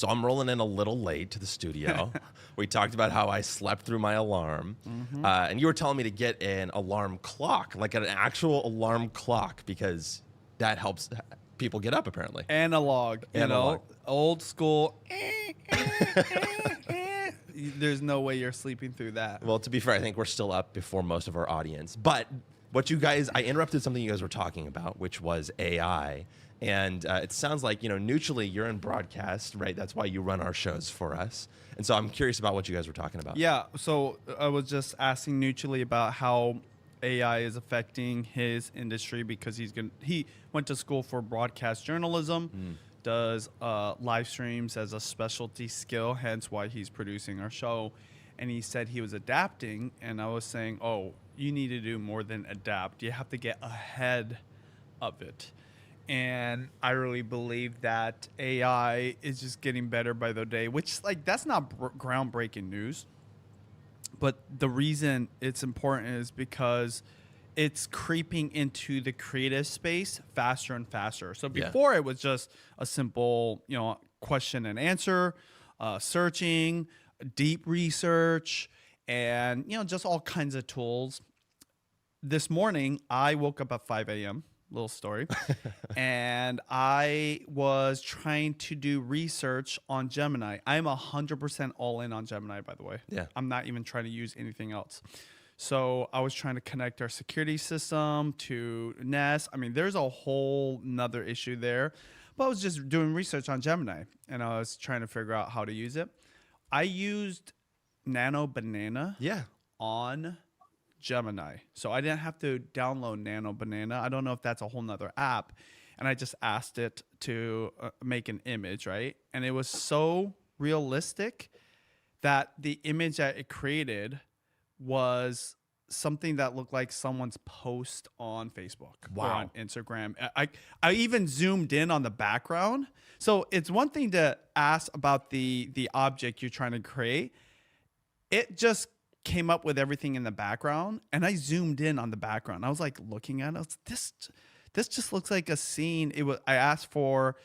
So I'm rolling in a little late to the studio. We talked about how I slept through my alarm. And you were telling me to get an alarm clock, like an actual alarm clock, because that helps people get up, apparently. Analog, Analog. old school. There's no way you're sleeping through that. Well, to be fair, I think we're still up before most of our audience. But what you guys, I interrupted something you guys were talking about, which was AI. And it sounds like, neutrally, you're in broadcast, right? That's why you run our shows for us. And so I'm curious about what you guys were talking about. Yeah, so I was just asking neutrally about how AI is affecting his industry because he went to school for broadcast journalism, does live streams as a specialty skill, hence why he's producing our show. And he said he was adapting, and I was saying, oh, you need to do more than adapt. You have to get ahead of it. And I really believe that AI is just getting better by the day, which, that's not groundbreaking news. But the reason it's important is because it's creeping into the creative space faster and faster. So before it was just a simple, question and answer, searching, deep research, and, just all kinds of tools. This morning, I woke up at 5 a.m., little story, and I was trying to do research on Gemini. I'm 100% all in on Gemini, by the way. Yeah. I'm not even trying to use anything else. So I was trying to connect our security system to Nest. I mean, there's a whole nother issue there, but I was just doing research on Gemini, and I was trying to figure out how to use it. I used Nano Banana on Gemini. So I didn't have to download Nano Banana. I don't know if that's a whole nother app. And I just asked it to make an image, right? And it was so realistic that the image that it created was something that looked like someone's post on Facebook or on Instagram. I even zoomed in on the background. So it's one thing to ask about the object you're trying to create. It just came up with everything in the background, and I zoomed in on the background. I was looking at it. This just looks like a scene. I asked for,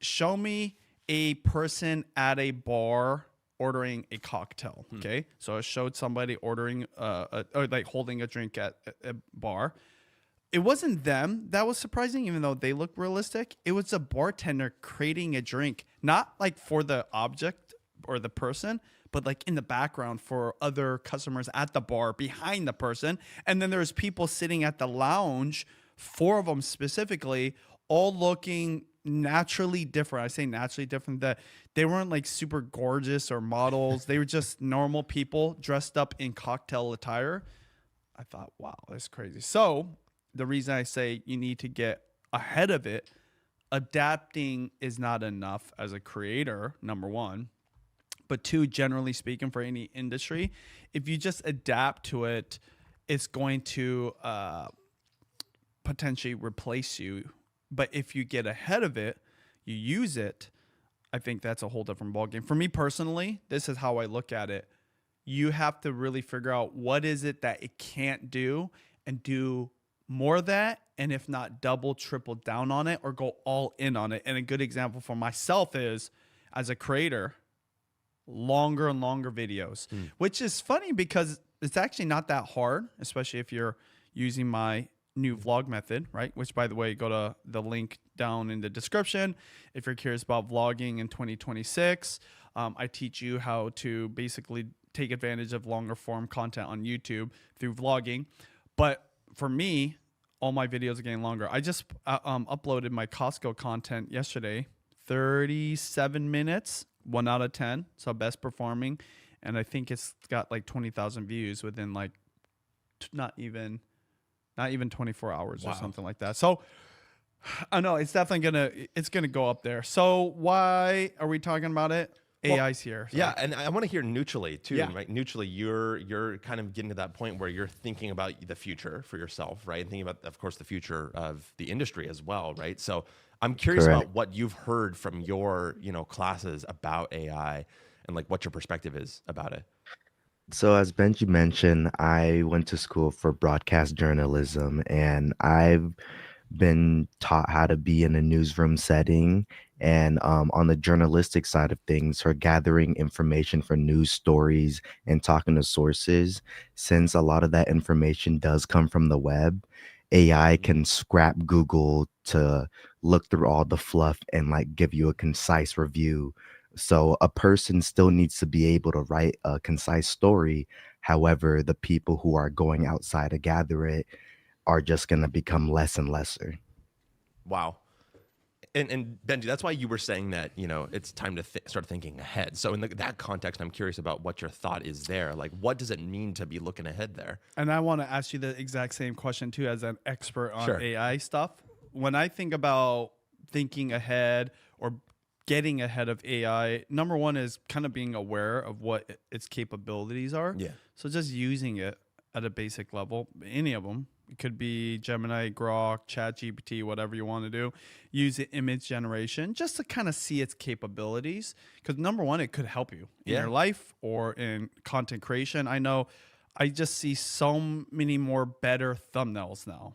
show me a person at a bar ordering a cocktail. Okay, so I showed somebody ordering or holding a drink at a bar. It wasn't them that was surprising, even though they look realistic. It was a bartender creating a drink, not for the object or the person, but in the background for other customers at the bar behind the person. And then there's people sitting at the lounge, 4 of them specifically, all looking naturally different. I say naturally different, that they weren't super gorgeous or models. They were just normal people dressed up in cocktail attire. I thought, wow, that's crazy. So the reason I say you need to get ahead of it, adapting is not enough as a creator, number one. But 2, generally speaking, for any industry, if you just adapt to it, it's going to potentially replace you. But if you get ahead of it, you use it, I think that's a whole different ballgame. For me personally, this is how I look at it. You have to really figure out what is it that it can't do and do more of that, and if not, double, triple down on it or go all in on it. And a good example for myself is, as a creator, longer and longer videos, which is funny because it's actually not that hard, especially if you're using my new vlog method, right? Which, by the way, go to the link down in the description if you're curious about vlogging in 2026. I teach you how to basically take advantage of longer form content on YouTube through vlogging. But for me, all my videos are getting longer. I just uploaded my Costco content yesterday, 37 minutes. 1 out of 10, so best performing, and I think it's got 20,000 views within not even 24 hours or something like that. So I know it's definitely gonna go up there. So why are we talking about it? AI's here. So. Yeah, and I want to hear neutrally too, right? Neutrally, you're kind of getting to that point where you're thinking about the future for yourself, right? And thinking about, of course, the future of the industry as well, right? So I'm curious about what you've heard from your, classes about AI and what your perspective is about it. So as Benji mentioned, I went to school for broadcast journalism, and I've been taught how to be in a newsroom setting. And on the journalistic side of things, her gathering information for news stories and talking to sources, since a lot of that information does come from the web, AI can scrap Google to look through all the fluff and like give you a concise review. So a person still needs to be able to write a concise story. However, the people who are going outside to gather it are just going to become less and lesser. Wow. And Benji, that's why you were saying that, you know, it's time to start thinking ahead. So in that context, I'm curious about what your thought is there. Like, what does it mean to be looking ahead there? And I want to ask you the exact same question too, as an expert on Sure. AI stuff. When I think about thinking ahead or getting ahead of AI, number one is kind of being aware of what its capabilities are. Yeah. So just using it at a basic level, any of them. It could be Gemini, Grok, ChatGPT, whatever you want to do. Use the image generation just to kind of see its capabilities. Because number one, it could help you in your life or in content creation. I know I just see so many more better thumbnails now.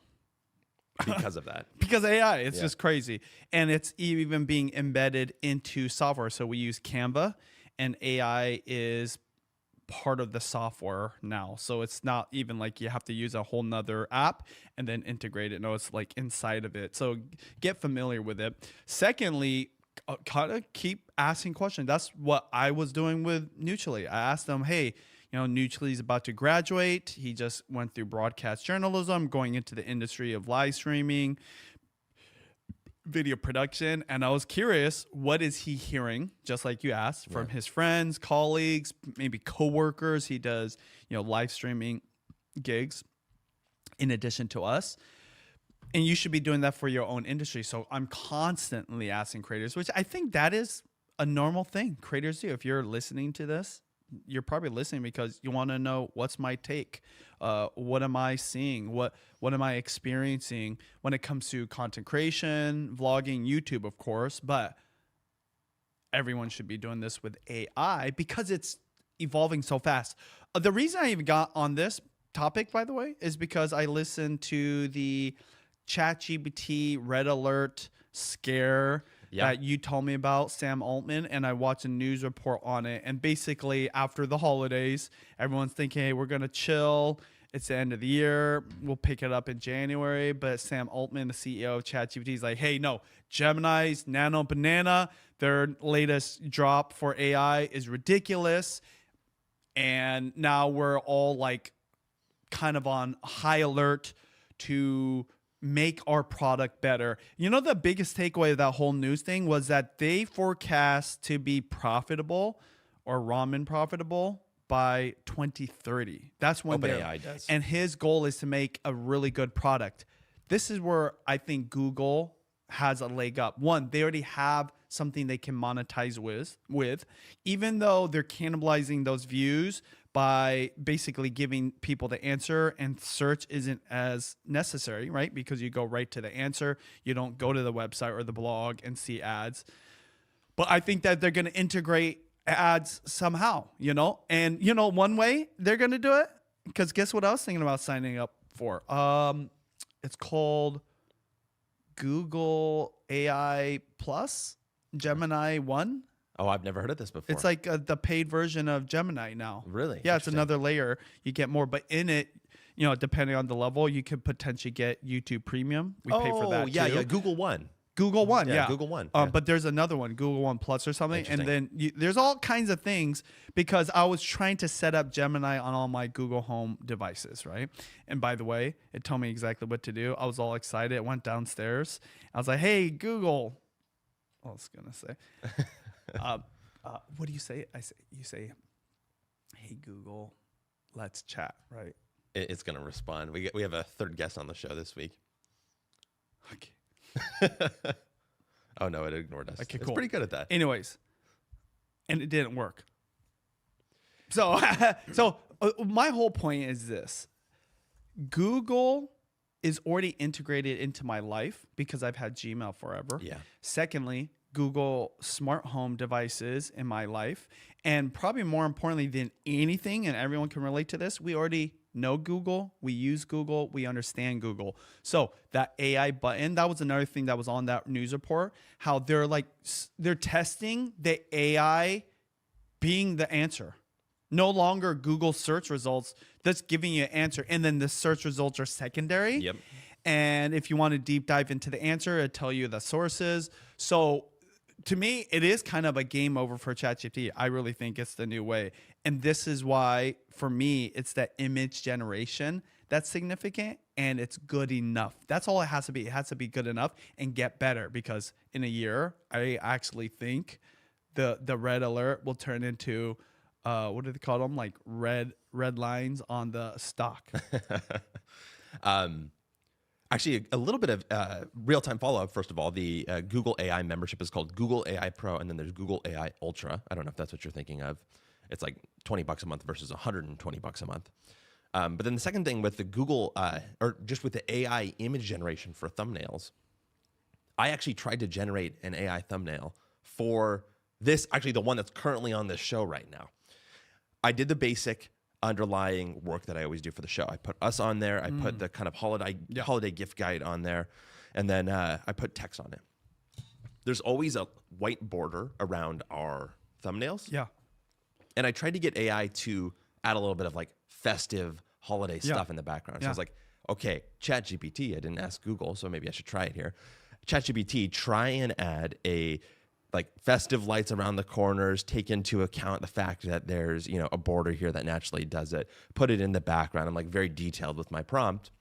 Because of that. Because AI, it's just crazy. And it's even being embedded into software. So we use Canva, and AI is part of the software now. So it's not even like you have to use a whole nother app and then integrate it. No, it's like inside of it. So get familiar with it. Secondly, kind of keep asking questions. That's what I was doing with Neutrally. I asked them, hey, you know, Neutrally's about to graduate. He just went through broadcast journalism, going into the industry of live streaming, video production, and I was curious, what is he hearing, just like you asked, from his friends, colleagues, maybe coworkers? He does, you know, live streaming gigs in addition to us. And you should be doing that for your own industry. So I'm constantly asking creators, which I think that is a normal thing creators do. If you're listening to this, you're probably listening because you want to know, what's my take? What am I seeing? What am I experiencing when it comes to content creation, vlogging, YouTube, of course, but everyone should be doing this with AI because it's evolving so fast. The reason I even got on this topic, by the way, is because I listened to the ChatGPT Red Alert scare that you told me about, Sam Altman, and I watched a news report on it. And basically, after the holidays, everyone's thinking, hey, we're going to chill. It's the end of the year. We'll pick it up in January. But Sam Altman, the CEO of ChatGPT, is like, hey, no, Gemini's Nano Banana, their latest drop for AI is ridiculous. And now we're all like kind of on high alert to make our product better. You know, the biggest takeaway of that whole news thing was that they forecast to be profitable or ramen profitable by 2030. That's when AI does. And his goal is to make a really good product. This is where I think Google has a leg up. One, they already have something they can monetize with, even though they're cannibalizing those views by basically giving people the answer, and search isn't as necessary, right? Because you go right to the answer. You don't go to the website or the blog and see ads. But I think that they're going to integrate ads somehow, you know? And, you know, one way they're going to do it, because guess what I was thinking about signing up for? It's called Google AI Plus, Gemini 1. Oh, I've never heard of this before. It's like the paid version of Gemini now. Really? Yeah, it's another layer. You get more, but in it, you know, depending on the level, you could potentially get YouTube Premium. We pay for that yeah, too. yeah. Google One. Google One, yeah. Google One. But there's another one, Google One Plus or something. And then there's all kinds of things, because I was trying to set up Gemini on all my Google Home devices, right? And by the way, it told me exactly what to do. I was all excited. I went downstairs. I was like, hey, Google. I was going to say. What do you say? You say, hey, Google, let's chat, right? It's going to respond. We have a third guest on the show this week. Okay. Oh, no, it ignored us. Okay, It's cool. pretty good at that. Anyways, and it didn't work. So, my whole point is this. Google is already integrated into my life because I've had Gmail forever. Yeah. Secondly, Google smart home devices in my life. And probably more importantly than anything, and everyone can relate to this, we already know Google, we use Google, we understand Google. So that AI button, that was another thing that was on that news report, how they're testing the AI being the answer. No longer Google search results that's giving you an answer, and then the search results are secondary. Yep. And if you want to deep dive into the answer, it'll tell you the sources. So to me, it is kind of a game over for ChatGPT. I really think it's the new way. And this is why, for me, it's that image generation that's significant, and it's good enough. That's all it has to be. It has to be good enough and get better, because in a year, I actually think the red alert will turn into, what do they call them? Like red lines on the stock. Actually, a little bit of real-time follow-up. First of all, the Google AI membership is called Google AI Pro, and then there's Google AI Ultra. I don't know if that's what you're thinking of. It's like $20 a month versus $120 a month. But then the second thing with the Google, or just with the AI image generation for thumbnails, I actually tried to generate an AI thumbnail for this, actually the one that's currently on this show right now. I did the basic underlying work that I always do for the show. I put us on there. I put the kind of holiday gift guide on there, and then I put text on it. There's always a white border around our thumbnails. Yeah. And I tried to get AI to add a little bit of like festive holiday stuff in the background. So I was like, okay, ChatGPT, I didn't ask Google, so maybe I should try it here. ChatGPT, try and add a like festive lights around the corners, take into account the fact that there's, you know, a border here that naturally does it, put it in the background. I'm like very detailed with my prompt,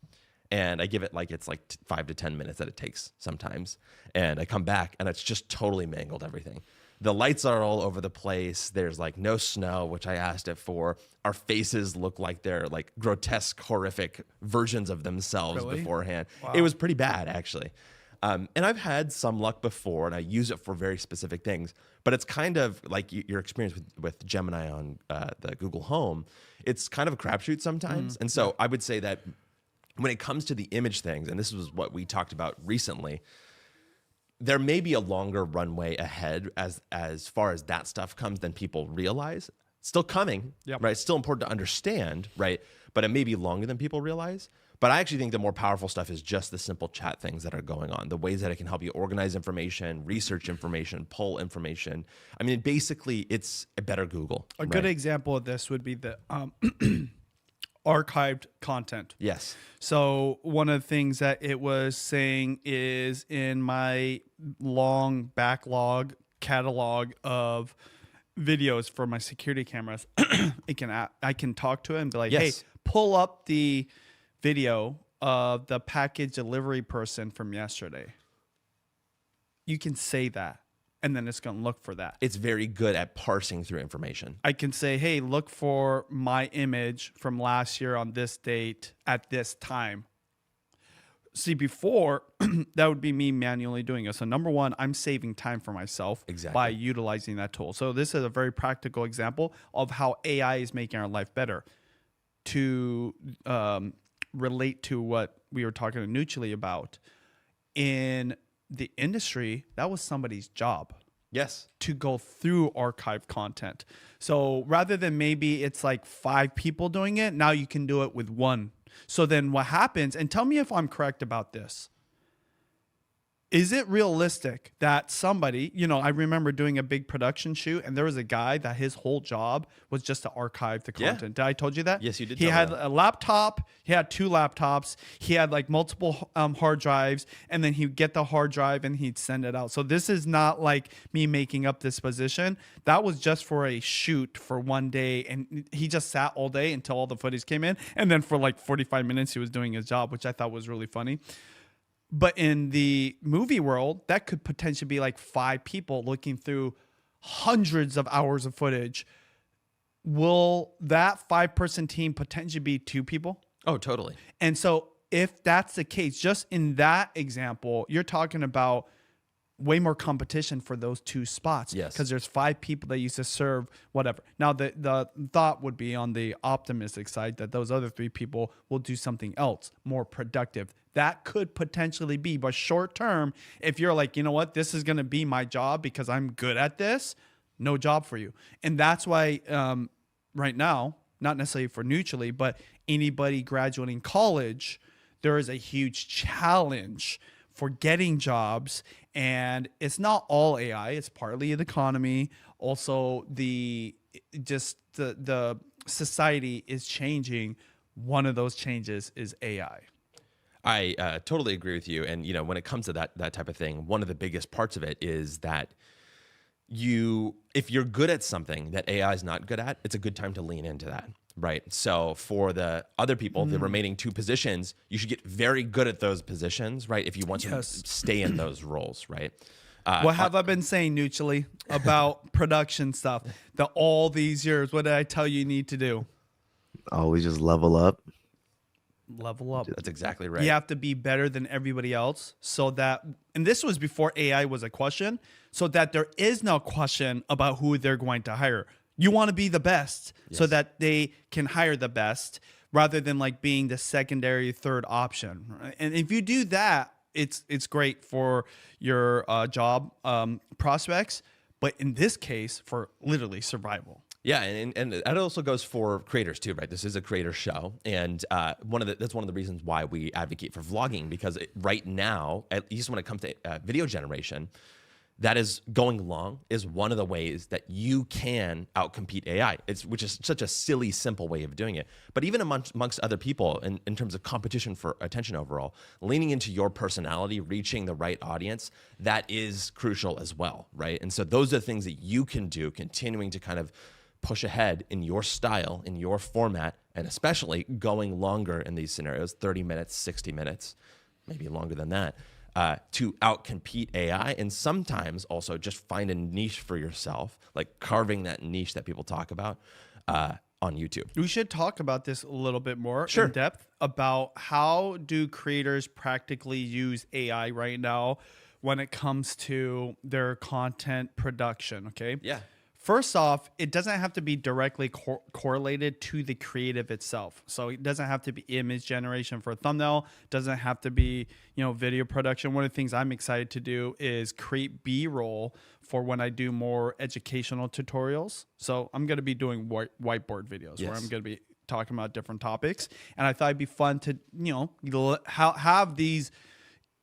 and I give it like, it's like 5 to 10 minutes that it takes sometimes. And I come back and it's just totally mangled everything. The lights are all over the place. There's like no snow, which I asked it for. Our faces look like they're like grotesque, horrific versions of themselves beforehand. Wow. It was pretty bad, actually. And I've had some luck before, and I use it for very specific things. But it's kind of like your experience with Gemini on the Google Home. It's kind of a crapshoot sometimes. And so I would say that when it comes to the image things, and this was what we talked about recently, there may be a longer runway ahead as far as that stuff comes than people realize. Still coming, right? It's still important to understand, right? But it may be longer than people realize. But I actually think the more powerful stuff is just the simple chat things that are going on, the ways that it can help you organize information, research information, pull information. I mean, basically, it's a better Google. A good example of this would be the archived content. Yes. So one of the things that it was saying is, in my long backlog catalog of videos for my security cameras, I can talk to it and be like, hey, pull up the video of the package delivery person from yesterday. You can say that, and then it's going to look for that. It's very good at parsing through information. I can say, hey, look for my image from last year on this date at this time. See, before, that would be me manually doing it. So number one, I'm saving time for myself by utilizing that tool. So this is a very practical example of how AI is making our life better. To relate to what we were talking to Nucci about, in the industry, that was somebody's job. Yes. To go through archived content. So rather than maybe it's like 5 people doing it, now you can do it with 1. So then what happens, and tell me if I'm correct about this, is it realistic that somebody, you know, I remember doing a big production shoot, and there was a guy that his whole job was just to archive the content. Did I told you that? Yes, you did. He had a laptop. He had 2 laptops. He had like multiple hard drives, and then he'd get the hard drive and he'd send it out. So this is not like me making up this position. That was just for a shoot for one day, and he just sat all day until all the footage came in, and then for like 45 minutes he was doing his job, which I thought was really funny. But in the movie world, that could potentially be like 5 people looking through hundreds of hours of footage. Will that 5-person team potentially be 2 people? Oh, totally. And so if that's the case, just in that example, you're talking about way more competition for those 2 spots. Yes. Because there's 5 people that used to serve whatever. Now, the thought would be on the optimistic side that those other 3 people will do something else more productive. That could potentially be, but short term, if you're like, you know what, this is going to be my job because I'm good at this, no job for you. And that's why right now, not necessarily for Neutrally, but anybody graduating college, there is a huge challenge for getting jobs. And it's not all AI, it's partly the economy. Also, the society is changing. One of those changes is AI. I totally agree with you. And, when it comes to that type of thing, one of the biggest parts of it is that if you're good at something that AI is not good at, it's a good time to lean into that, right? So for the other people, the remaining 2 positions, you should get very good at those positions, right? If you want to stay in those roles, right? What have I been saying, Neutrally, about production stuff? All these years, what did I tell you need to do? Always just level up. Level up. That's exactly right. You have to be better than everybody else so that, and this was before AI was a question, so that there is no question about who they're going to hire. You want to be the best so that they can hire the best rather than like being the secondary, third option. Right? And if you do that, it's great for your job prospects, but in this case, for literally survival. Yeah, and that also goes for creators too, right? This is a creator show, and that's one of the reasons why we advocate for vlogging, because right now, at least when it comes to video generation, that is going long is one of the ways that you can outcompete AI. Which is such a silly, simple way of doing it. But even amongst other people, in terms of competition for attention overall, leaning into your personality, reaching the right audience, that is crucial as well, right? And so those are the things that you can do, continuing to kind of push ahead in your style, in your format, and especially going longer in these scenarios, 30 minutes, 60 minutes, maybe longer than that, to outcompete AI, and sometimes also just find a niche for yourself, like carving that niche that people talk about on YouTube. We should talk about this a little bit more in depth about how do creators practically use AI right now when it comes to their content production, okay? Yeah. First off, it doesn't have to be directly correlated to the creative itself. So it doesn't have to be image generation for a thumbnail. Doesn't have to be, video production. One of the things I'm excited to do is create B-roll for when I do more educational tutorials. So I'm going to be doing whiteboard videos where I'm going to be talking about different topics. And I thought it'd be fun to, have these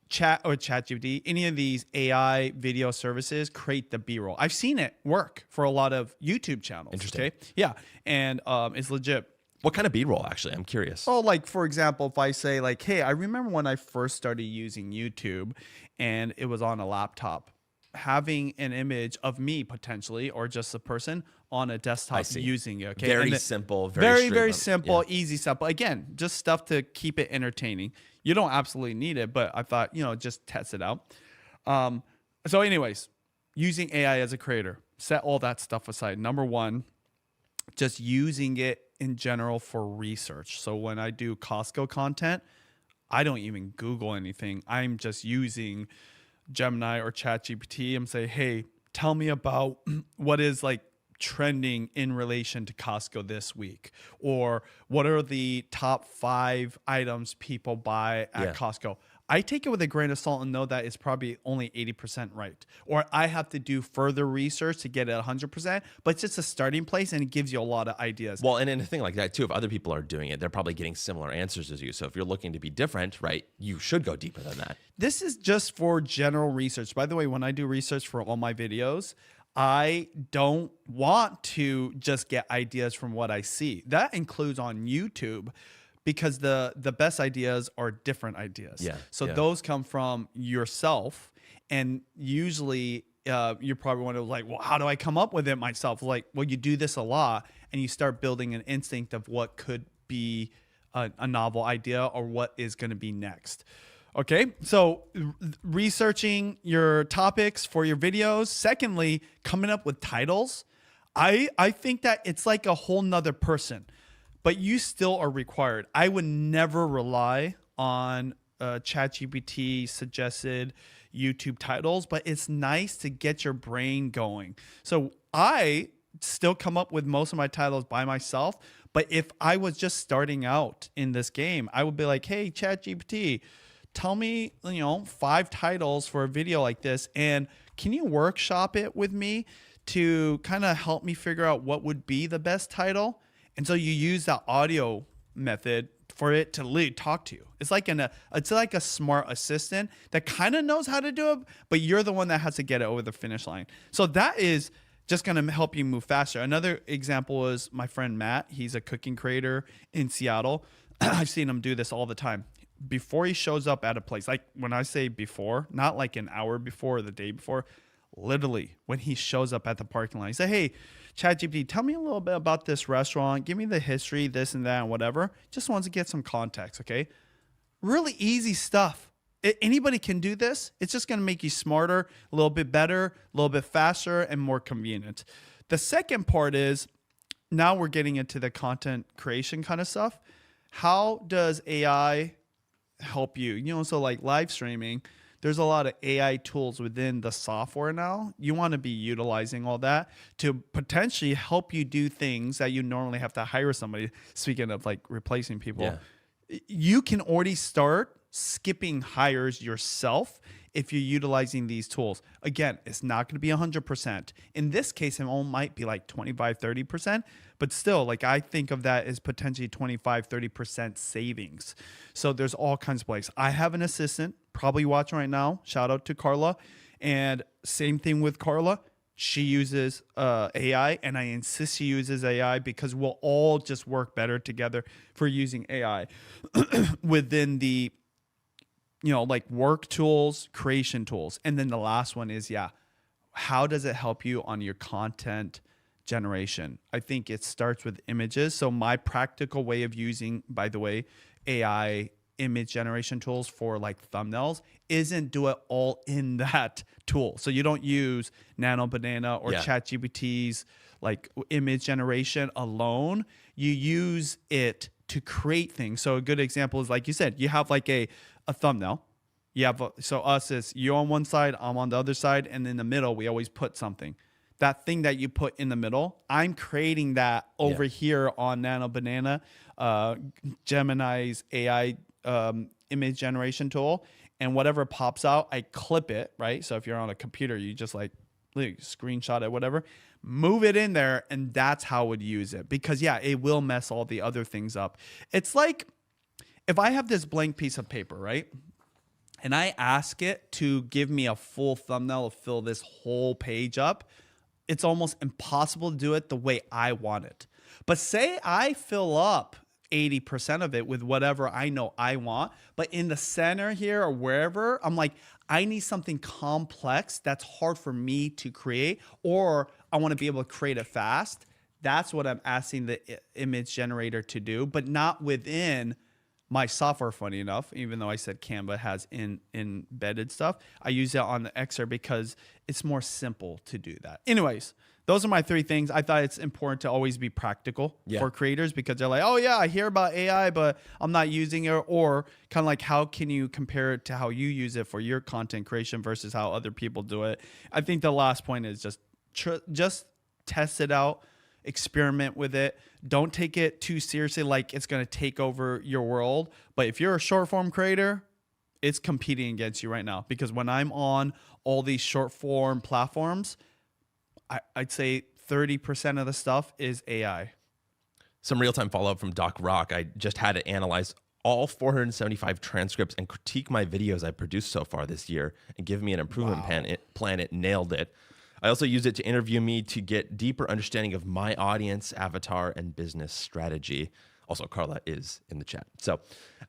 ChatGPT, any of these AI video services create the B-roll. I've seen it work for a lot of YouTube channels. Interesting. Okay? Yeah. And it's legit. What kind of B-roll, actually? I'm curious. Oh, like, for example, if I say, like, hey, I remember when I first started using YouTube and it was on a laptop, having an image of me potentially, or just a person on a desktop using it. Okay? Very simple. Very simple, easy stuff. But again, just stuff to keep it entertaining. You don't absolutely need it, but I thought, just test it out. So anyways, using AI as a creator, set all that stuff aside. Number one, just using it in general for research. So when I do Costco content, I don't even Google anything. I'm just using Gemini or ChatGPT and say, hey, tell me about what is like trending in relation to Costco this week, or what are the top 5 items people buy at Costco. I take it with a grain of salt and know that it's probably only 80% right, or I have to do further research to get it 100%, but it's just a starting place and it gives you a lot of ideas. Well, and in a thing like that too, if other people are doing it, they're probably getting similar answers as you. So if you're looking to be different, right, you should go deeper than that. This is just for general research. By the way, when I do research for all my videos, I don't want to just get ideas from what I see. That includes on YouTube, because the best ideas are different ideas. Yeah. So those come from yourself, and usually you're probably wondering, like, well, how do I come up with it myself? Like, well, you do this a lot, and you start building an instinct of what could be a novel idea or what is going to be next. Okay, so researching your topics for your videos. Secondly, coming up with titles. I think that it's like a whole nother person, but you still are required. I would never rely on ChatGPT suggested YouTube titles, but it's nice to get your brain going. So I still come up with most of my titles by myself, but if I was just starting out in this game, I would be like, hey, ChatGPT, tell me, 5 titles for a video like this, and can you workshop it with me to kind of help me figure out what would be the best title? And so you use that audio method for it to literally talk to you. It's like a smart assistant that kind of knows how to do it, but you're the one that has to get it over the finish line. So that is just going to help you move faster. Another example is my friend Matt. He's a cooking creator in Seattle. I've seen him do this all the time. Before he shows up at a place, like when I say before, not like an hour before or the day before, literally when he shows up at the parking lot, he said, hey, ChatGPT, tell me a little bit about this restaurant. Give me the history, this and that, and whatever. Just wants to get some context, okay? Really easy stuff. Anybody can do this. It's just going to make you smarter, a little bit better, a little bit faster, and more convenient. The second part is, now we're getting into the content creation kind of stuff. How does AI help you? You know, so like live streaming, there's a lot of AI tools within the software now. You want to be utilizing all that to potentially help you do things that you normally have to hire somebody. Speaking of like replacing people, you can already start skipping hires yourself if you're utilizing these tools. Again, it's not going to be 100%. In this case, it might be like 25, 30%, but still, like I think of that as potentially 25, 30% savings. So there's all kinds of ways. I have an assistant probably watching right now. Shout out to Carla. And same thing with Carla. She uses AI, and I insist she uses AI because we'll all just work better together for using AI within the, you know, like work tools, creation tools. And then the last one is, how does it help you on your content generation? I think it starts with images. So my practical way of using, by the way, AI image generation tools for like thumbnails isn't do it all in that tool. So you don't use Nano Banana or ChatGPT's like image generation alone. You use it to create things. So a good example is, like you said, you have like a thumbnail. You have so us is you on one side, I'm on the other side, and in the middle we always put something. That thing that you put in the middle, I'm creating that over here on Nano Banana, Gemini's AI image generation tool, and whatever pops out, I clip it, right? So if you're on a computer, you just like screenshot it, whatever, move it in there, and that's how I would use it. Because it will mess all the other things up. It's like if I have this blank piece of paper, right? And I ask it to give me a full thumbnail to fill this whole page up, it's almost impossible to do it the way I want it. But say I fill up 80% of it with whatever I know I want, but in the center here or wherever, I'm like, I need something complex that's hard for me to create, or I want to be able to create it fast. That's what I'm asking the image generator to do, but not within my software, funny enough, even though I said Canva has embedded stuff. I use it on the XTRA because it's more simple to do that. Anyways, those are my three things. I thought it's important to always be practical for creators, because they're like, oh yeah, I hear about AI, but I'm not using it. Or kind of like, how can you compare it to how you use it for your content creation versus how other people do it? I think the last point is just test it out, experiment with it. Don't take it too seriously like it's going to take over your world. But if you're a short form creator, it's competing against you right now. Because when I'm on all these short form platforms, I'd say 30% of the stuff is AI. Some real-time follow-up from Doc Rock. I just had to analyze all 475 transcripts and critique my videos I produced so far this year and give me an improvement plan. It nailed it. I also used it to interview me to get deeper understanding of my audience, avatar, and business strategy. Also, Carla is in the chat. So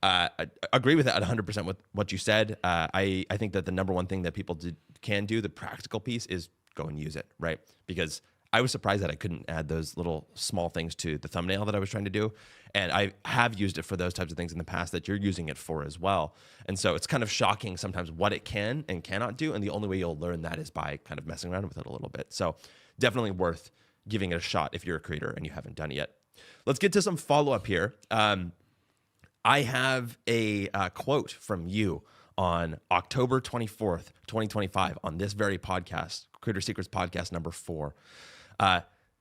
I agree with that 100% with what you said. I think that the number one thing that people can do, the practical piece, is go and use it, right? Because I was surprised that I couldn't add those little small things to the thumbnail that I was trying to do. And I have used it for those types of things in the past that you're using it for as well. And so it's kind of shocking sometimes what it can and cannot do. And the only way you'll learn that is by kind of messing around with it a little bit. So definitely worth giving it a shot if you're a creator and you haven't done it yet. Let's get to some follow-up here. I have a quote from you on October 24th, 2025, on this very podcast, Creator Secrets Podcast number 4.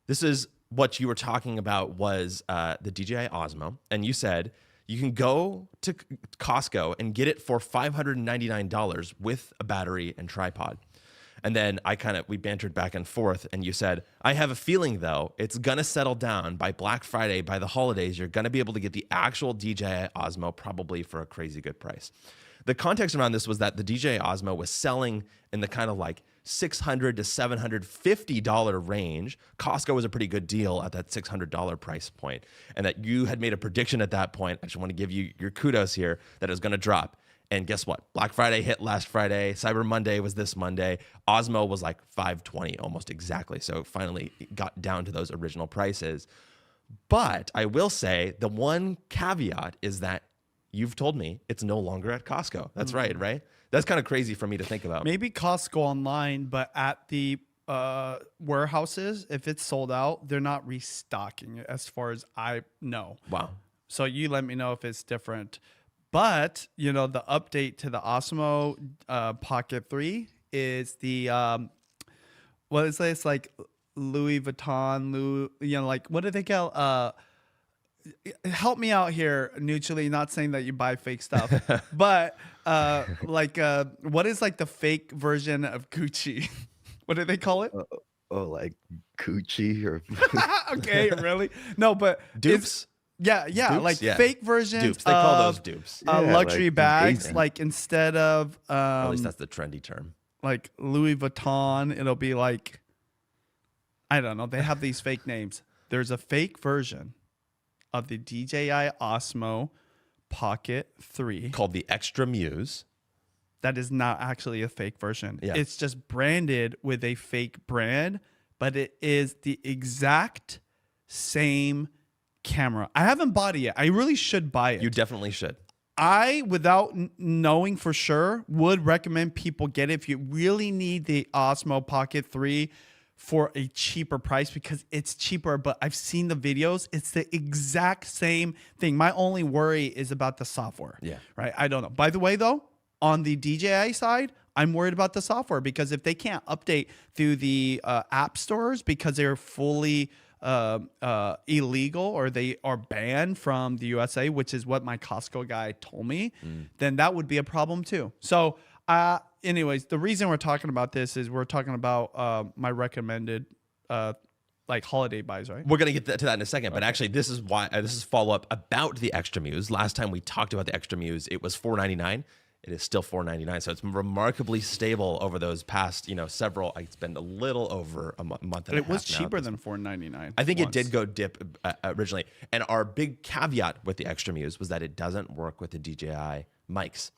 This is what you were talking about was the DJI Osmo. And you said you can go to Costco and get it for $599 with a battery and tripod. And then we bantered back and forth, and you said, I have a feeling though, it's gonna settle down by Black Friday, by the holidays, you're gonna be able to get the actual DJI Osmo probably for a crazy good price. The context around this was that the DJI Osmo was selling in the kind of like $600 to $750 range. Costco was a pretty good deal at that $600 price point, and that you had made a prediction at that point. I just want to give you your kudos here that it was going to drop. And guess what? Black Friday hit last Friday. Cyber Monday was this Monday. Osmo was like $520 almost exactly. So finally it got down to those original prices. But I will say the one caveat is that you've told me it's no longer at Costco. That's right? That's kind of crazy for me to think about. Maybe Costco online, but at the warehouses, if it's sold out, they're not restocking it as far as I know. Wow. So you let me know if it's different. But, the update to the Osmo Pocket 3 is the, it's like Louis Vuitton, what do they call help me out here, neutrally, not saying that you buy fake stuff, but what is like the fake version of Gucci? What do they call it? Like Gucci or okay, really? No, but dupes. Yeah, dupes? like Yeah. fake versions. Dupes. They call those dupes. Luxury like bags, amazing. like instead of At least that's the trendy term. like Louis Vuitton, it'll be like, I don't know. They have these fake names. There's a fake version of the DJI Osmo Pocket 3 Called the Extra Muse. that is not actually a fake version. Yeah. It's just branded with a fake brand, but it is the exact same camera. I haven't bought it yet. I really should buy it. You definitely should. I, without knowing for sure, would recommend people get it if you really need the Osmo Pocket 3 for a cheaper price, because it's cheaper, but I've seen the videos. It's the exact same thing. My only worry is about the software. Yeah. Right? I don't know. By the way, though, on the DJI side, I'm worried about the software, because if they can't update through the app stores because they're fully illegal or they are banned from the USA, which is what my Costco guy told me, then that would be a problem too. So anyways, the reason we're talking about this is we're talking about my recommended like holiday buys, right? We're going to get to that in a second, but actually this is why this is follow-up about the Extra Muse. Last time we talked about the Extra Muse, it was $499. It is still $499, so it's remarkably stable over those past, several. It's been a little over a month and a half now. It was cheaper than $499. I think it did go dip originally. And our big caveat with the Extra Muse was that it doesn't work with the DJI mics.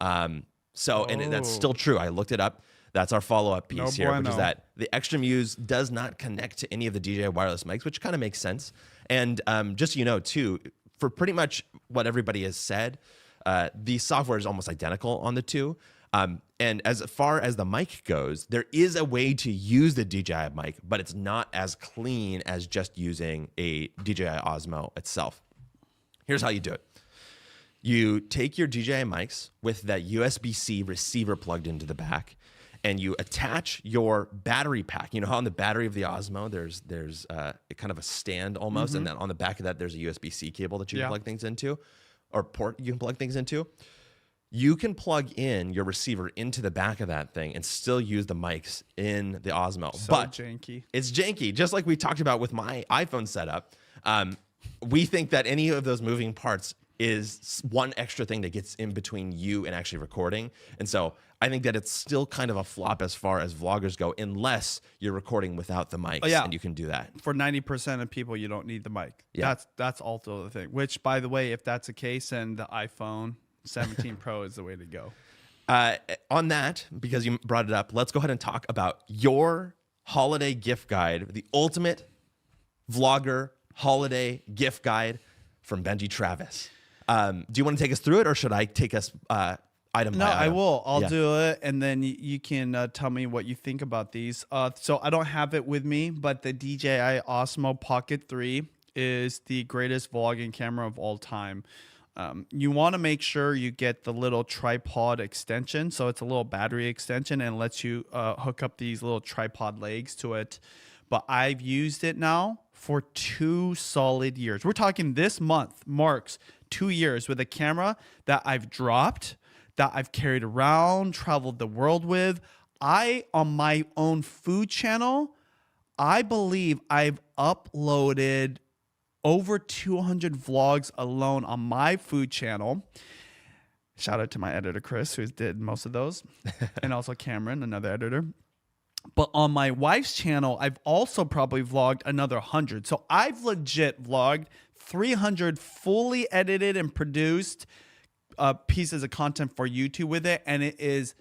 And that's still true. I looked it up. That's our follow-up piece here, which is that the Extra Muse does not connect to any of the DJI wireless mics, which kind of makes sense. And just so you know, too, for pretty much what everybody has said, the software is almost identical on the two. And as far as the mic goes, there is a way to use the DJI mic, but it's not as clean as just using a DJI Osmo itself. Here's how you do it. You take your DJI mics with that USB-C receiver plugged into the back, and you attach your battery pack. You know how on the battery of the Osmo, there's kind of a stand almost, and then on the back of that, there's a USB-C cable that you can plug things into, or port you can plug things into. You can plug in your receiver into the back of that thing and still use the mics in the Osmo. So but janky. It's janky, just like we talked about with my iPhone setup. We think that any of those moving parts is one extra thing that gets in between you and actually recording. And so I think that it's still kind of a flop as far as vloggers go, unless you're recording without the mics, and you can do that. For 90% of people, you don't need the mic. Yeah. That's also the thing. Which, by the way, if that's the case, then the iPhone 17 Pro is the way to go. On that, because you brought it up, let's go ahead and talk about your holiday gift guide, the ultimate vlogger holiday gift guide from Benji Travis. Do you want to take us through it, or should I take us item by item? No, I will. I'll do it, and then you can tell me what you think about these. So I don't have it with me, but the DJI Osmo Pocket 3 is the greatest vlogging camera of all time. You want to make sure you get the little tripod extension. So it's a little battery extension and lets you hook up these little tripod legs to it. But I've used it now for 2 solid years. We're talking this month marks 2 years with a camera that I've dropped, that I've carried around, traveled the world with. on my own food channel, I believe I've uploaded over 200 vlogs alone on my food channel. Shout out to my editor, Chris, who did most of those. And also Cameron, another editor. But on my wife's channel, I've also probably vlogged another 100. So I've legit vlogged 300 fully edited and produced pieces of content for YouTube with it. And it is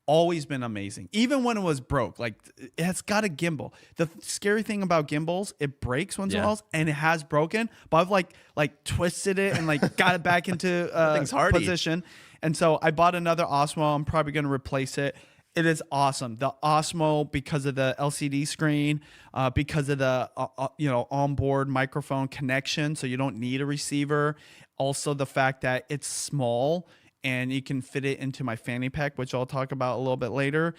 always been amazing. Even when it was broke, like it's got a gimbal. The scary thing about gimbals, it breaks once in a while, and it has broken, but I've like twisted it and like got it back into position. And so I bought another Osmo. I'm probably going to replace it. It is awesome. The Osmo, because of the LCD screen, because of the onboard microphone connection, so you don't need a receiver. Also the fact that it's small and you can fit it into my fanny pack, which I'll talk about a little bit later.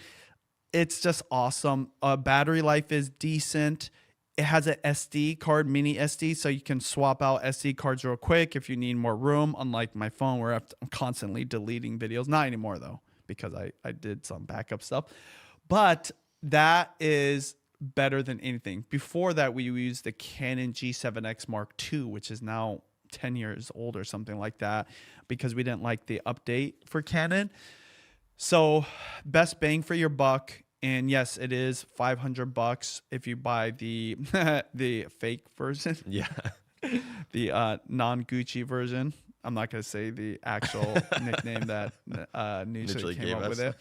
It's just awesome. Battery life is decent. It has an SD card, mini SD, so you can swap out SD cards real quick if you need more room, unlike my phone where I'm constantly deleting videos. Not anymore, though, because I did some backup stuff. But that is better than anything. Before that, we used the Canon G7X Mark II, which is now 10 years old or something like that, because we didn't like the update for Canon. So best bang for your buck. And yes, it is $500 if you buy the the fake version. Yeah. The non-Gucci version. I'm not going to say the actual nickname that Nutrally came up with it.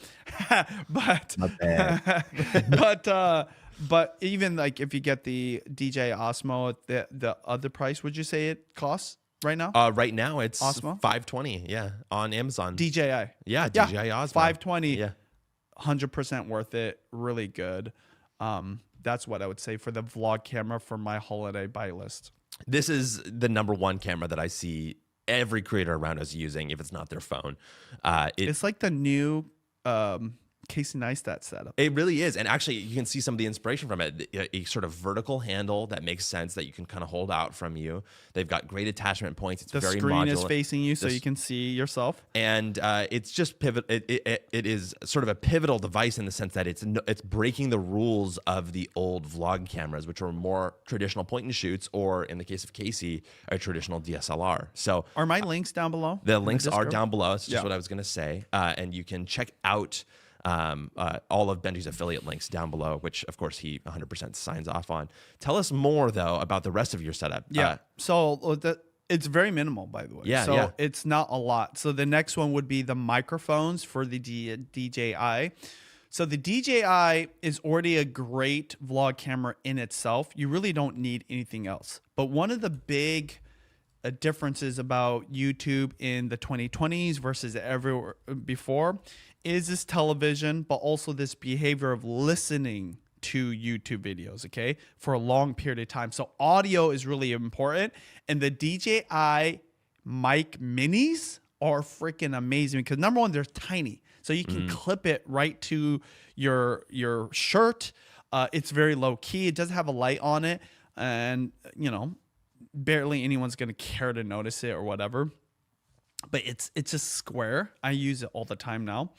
But Not bad. but even like if you get the DJI Osmo, the other price, would you say it costs right now? Right now it's Osmo? $520. Yeah, on Amazon. DJI. Yeah, DJI Osmo. $520. Yeah. 100% worth it. Really good. That's what I would say for the vlog camera for my holiday buy list. This is the number one camera that I see every creator around us using, if it's not their phone. It's like the new Casey Neistat setup. It really is. And actually, you can see some of the inspiration from it. A sort of vertical handle that makes sense that you can kind of hold out from you. They've got great attachment points. It's very modular. The screen is facing you so you can see yourself. And it's just pivot. It is sort of a pivotal device in the sense that it's breaking the rules of the old vlog cameras, which were more traditional point and shoots, or in the case of Casey, a traditional DSLR. So are my links down below? The links are down below. That's just what I was going to say. And you can check out all of Benji's affiliate links down below, which of course he 100% signs off on. Tell us more though about the rest of your setup. Yeah. So it's very minimal, by the way. Yeah. So it's not a lot. So the next one would be the microphones for the DJI. So the DJI is already a great vlog camera in itself. You really don't need anything else. But one of the big differences about YouTube in the 2020s versus everywhere before is this television, but also this behavior of listening to YouTube videos, okay, for a long period of time. So audio is really important. And the DJI mic minis are freaking amazing because number one, they're tiny. So you can clip it right to your shirt. It's very low key. It does have a light on it. And, barely anyone's going to care to notice it or whatever. But it's just square. I use it all the time now.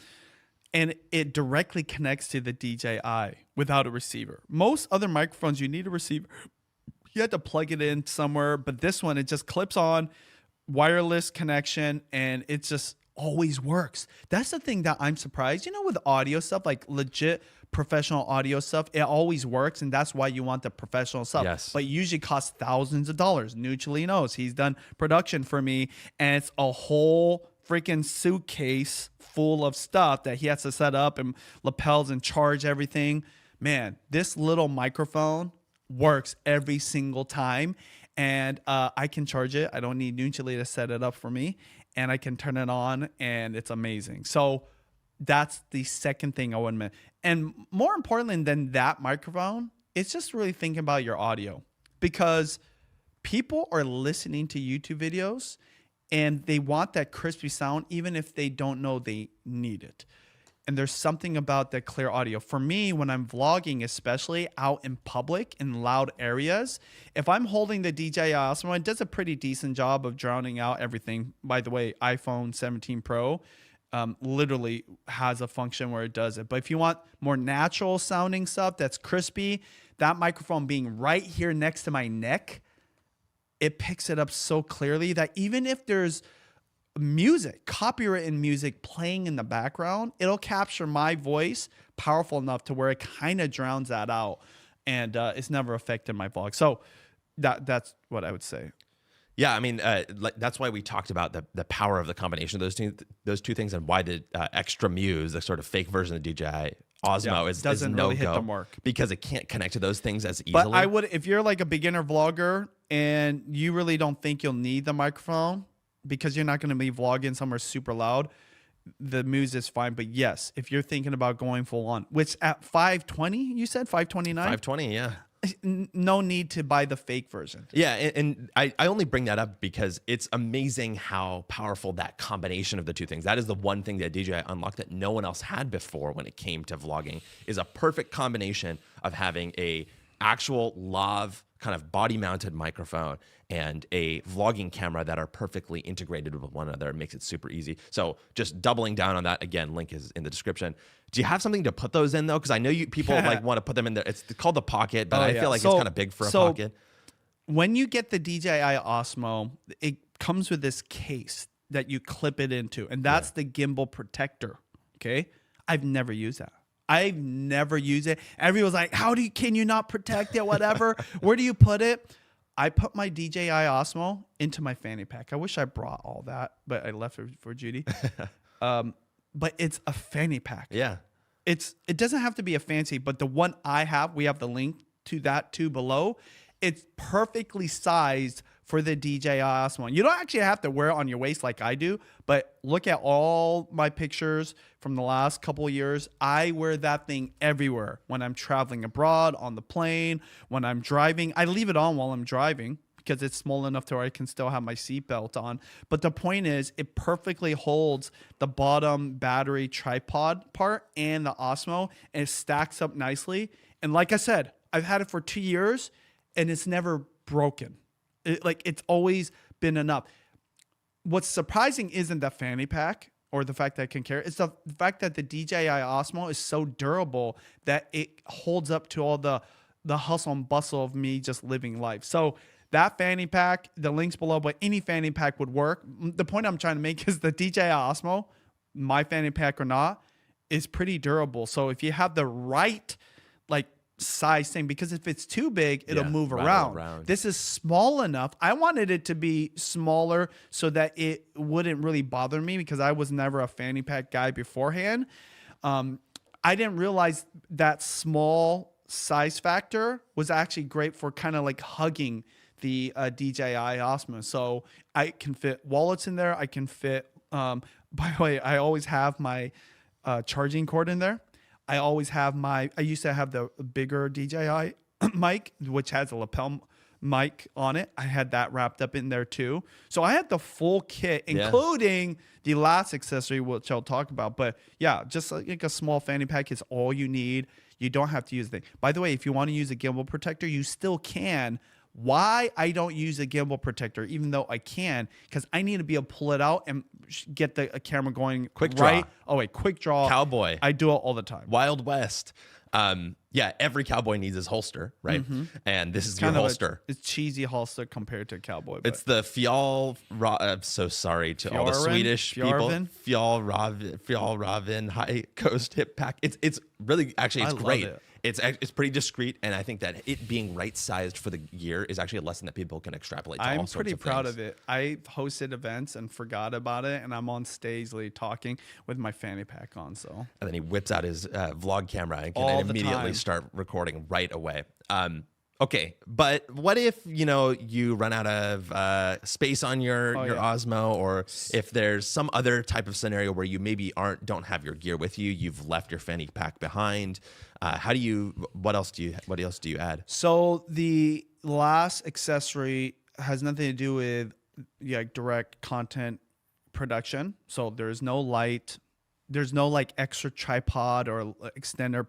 And it directly connects to the DJI without a receiver. Most other microphones, you need a receiver. You have to plug it in somewhere. But this one, it just clips on, wireless connection, and it just always works. That's the thing that I'm surprised. With audio stuff, like legit professional audio stuff, it always works, and that's why you want the professional stuff. Yes. But it usually costs thousands of dollars. Nutrally knows. He's done production for me, and it's a whole freaking suitcase full of stuff that he has to set up and lapels and charge everything. Man, this little microphone works every single time, and I can charge it. I don't need Nutrally to set it up for me, and I can turn it on, and it's amazing. So that's the second thing I would admit. And more importantly than that microphone, it's just really thinking about your audio, because people are listening to YouTube videos and they want that crispy sound even if they don't know they need it. And there's something about that clear audio. For me, when I'm vlogging, especially out in public in loud areas, if I'm holding the DJI Osmo, it does a pretty decent job of drowning out everything. By the way, iPhone 17 Pro literally has a function where it does it. But if you want more natural sounding stuff that's crispy, that microphone being right here next to my neck, it picks it up so clearly that even if there's music, copywritten music playing in the background, it'll capture my voice powerful enough to where it kind of drowns that out, and it's never affected my vlog. So that's what I would say. Yeah, I mean, that's why we talked about the power of the combination of those two things, and why the extra Muse, the sort of fake version of DJI Osmo, doesn't no really hit go the mark because it can't connect to those things as easily. But I would, if you're like a beginner vlogger and you really don't think you'll need the microphone because you're not going to be vlogging somewhere super loud, the Muse is fine. But yes, if you're thinking about going full on, which at 520, you said 529, 520, yeah. No need to buy the fake version. Yeah, and I only bring that up because it's amazing how powerful that combination of the two things. That is the one thing that DJI unlocked that no one else had before when it came to vlogging, is a perfect combination of having a actual lav kind of body-mounted microphone and a vlogging camera that are perfectly integrated with one another. It makes it super easy. So just doubling down on that, again, link is in the description. Do you have something to put those in though? Because I know people like want to put them in there. It's called the Pocket, but I feel like it's kind of big for a pocket. When you get the DJI Osmo, it comes with this case that you clip it into, and that's the gimbal protector. Okay, I've never used that. I've never used it. Everyone's like, can you not protect it? Whatever. Where do you put it? I put my DJI Osmo into my fanny pack. I wish I brought all that, but I left it for Judy. But it's a fanny pack. Yeah. It doesn't have to be a fancy, but the one I have, we have the link to that too below. It's perfectly sized for the DJI Osmo. You don't actually have to wear it on your waist like I do, but look at all my pictures from the last couple of years. I wear that thing everywhere. When I'm traveling abroad, on the plane, when I'm driving. I leave it on while I'm driving because it's small enough to where I can still have my seatbelt on. But the point is, it perfectly holds the bottom battery tripod part and the Osmo, and it stacks up nicely. And like I said, I've had it for 2 years, and it's never broken. It's always been enough. What's surprising isn't the fanny pack or the fact that I can carry it. It's the fact that the DJI Osmo is so durable that it holds up to all the hustle and bustle of me just living life. So that fanny pack, the links below, but any fanny pack would work. The point I'm trying to make is the DJI Osmo, my fanny pack or not, is pretty durable. So if you have the right size thing, because if it's too big, it'll move around. This is small enough. I wanted it to be smaller so that it wouldn't really bother me, because I was never a fanny pack guy beforehand. I didn't realize that small size factor was actually great for kind of like hugging the DJI Osmo. So I can fit wallets in there. I can fit, by the way, I always have my charging cord in there. I always have I used to have the bigger DJI mic, which has a lapel mic on it. I had that wrapped up in there too. So I had the full kit, including the last accessory, which I'll talk about. But yeah, just like a small fanny pack is all you need. You don't have to use the thing. By the way, if you want to use a gimbal protector, you still can. Why I don't use a gimbal protector, even though I can, because I need to be able to pull it out and get the camera going quick draw. Oh wait, quick draw. Cowboy. I do it all the time. Wild West. Yeah, every cowboy needs his holster, right? And this is your holster. It's cheesy holster compared to a cowboy. It's the I'm so sorry to all the Swedish people. Fjallraven High Coast Hip Pack. It's really, actually, it's great. Love it. It's pretty discreet, and I think that it being right-sized for the gear is actually a lesson that people can extrapolate to all sorts of things. I'm pretty proud of it. I hosted events and forgot about it, and I'm on stage talking with my fanny pack on. So, and then he whips out his vlog camera and can immediately start recording right away. Okay, but what if you run out of space on your Osmo, or if there's some other type of scenario where you maybe don't have your gear with you, you've left your fanny pack behind. What else do you add? So the last accessory has nothing to do with direct content production. So there's no light. There's no extra tripod or extender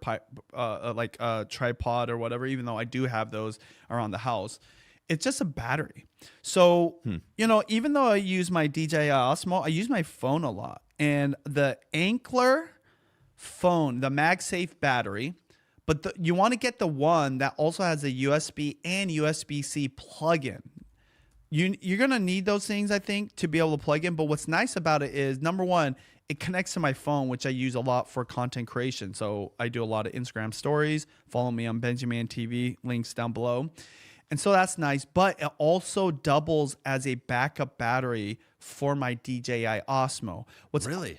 tripod or whatever, even though I do have those around the house. It's just a battery. So, even though I use my DJI Osmo, I use my phone a lot. And the Ankler phone, the MagSafe battery, but you want to get the one that also has a USB and USB-C plug-in. You're going to need those things, I think, to be able to plug in. But what's nice about it is, number one, it connects to my phone, which I use a lot for content creation. So I do a lot of Instagram stories. Follow me on Benjamin TV, links down below. And so that's nice. But it also doubles as a backup battery for my DJI Osmo. Really?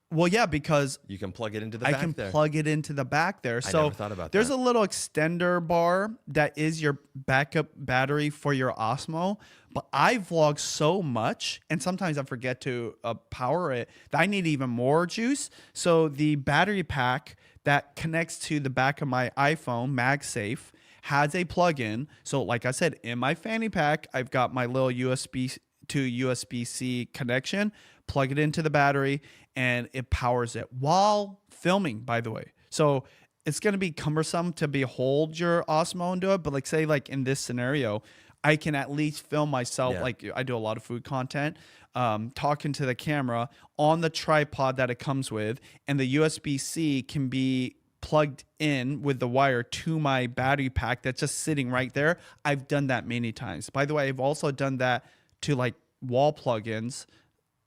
Well, yeah, because you can plug it into the back there. I can plug it into the back there. I So never thought about there's that. a little extender bar that is your backup battery for your Osmo. But I vlog so much, and sometimes I forget to power it, that I need even more juice. So the battery pack that connects to the back of my iPhone, MagSafe, has a plug-in. So like I said, in my fanny pack, I've got my little USB to USB-C connection, plug it into the battery, and it powers it while filming, by the way. So it's going to be cumbersome to hold your Osmo and do it. But like, say like in this scenario, I can at least film myself. Yeah. Like I do a lot of food content, talking to the camera on the tripod that it comes with, and the USB-C can be plugged in with the wire to my battery pack that's just sitting right there. I've done that many times. By the way, I've also done that to like wall plugins.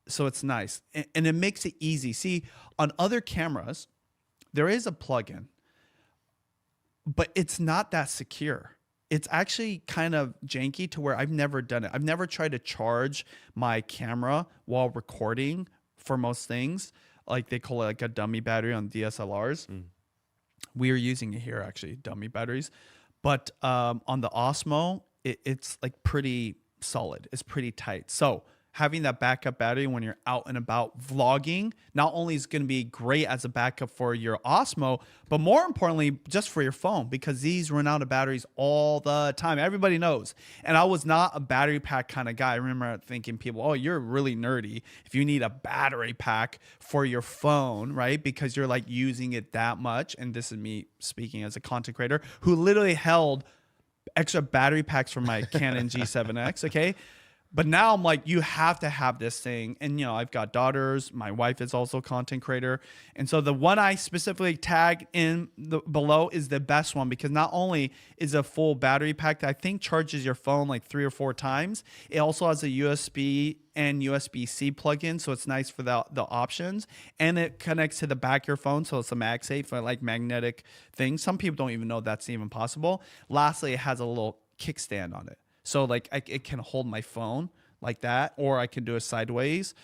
So it's nice. And it makes it easy. See, on other cameras, there is a plugin, but it's not that secure. It's actually kind of janky to where I've never done it. I've never tried to charge my camera while recording for most things. Like they call it like a dummy battery on DSLRs. We are using it here, actually, dummy batteries. But on the Osmo, it's like pretty solid. It's pretty tight. So having that backup battery when you're out and about vlogging, not only is going to be great as a backup for your Osmo, but more importantly, just for your phone, because these run out of batteries all the time. Everybody knows. And I was not a battery pack kind of guy. I remember thinking people, oh, you're really nerdy if you need a battery pack for your phone, right? Because you're like using it that much. And this is me speaking as a content creator who literally held extra battery packs for my Canon G7X, okay? But now I'm like, you have to have this thing. And, you know, I've got daughters. My wife is also a content creator. And so the one I specifically tagged in below is the best one, because not only is a full battery pack that I think charges your phone like 3 or 4 times, it also has a USB and USB-C plug-in. So it's nice for the options. And it connects to the back of your phone. So it's a MagSafe, like magnetic thing. Some people don't even know that's even possible. Lastly, it has a little kickstand on it. So like it can hold my phone like that, or I can do it sideways.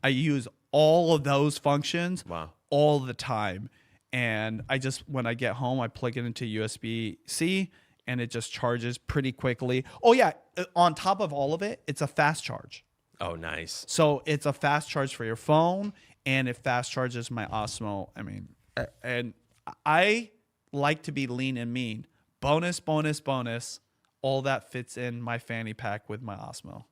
I use all of those functions all the time. And I just, when I get home, I plug it into USB-C and it just charges pretty quickly. Oh yeah, on top of all of it, it's a fast charge. Oh, nice. So it's a fast charge for your phone, and it fast charges my Osmo. I mean, and I like to be lean and mean. Bonus. All that fits in my fanny pack with my Osmo.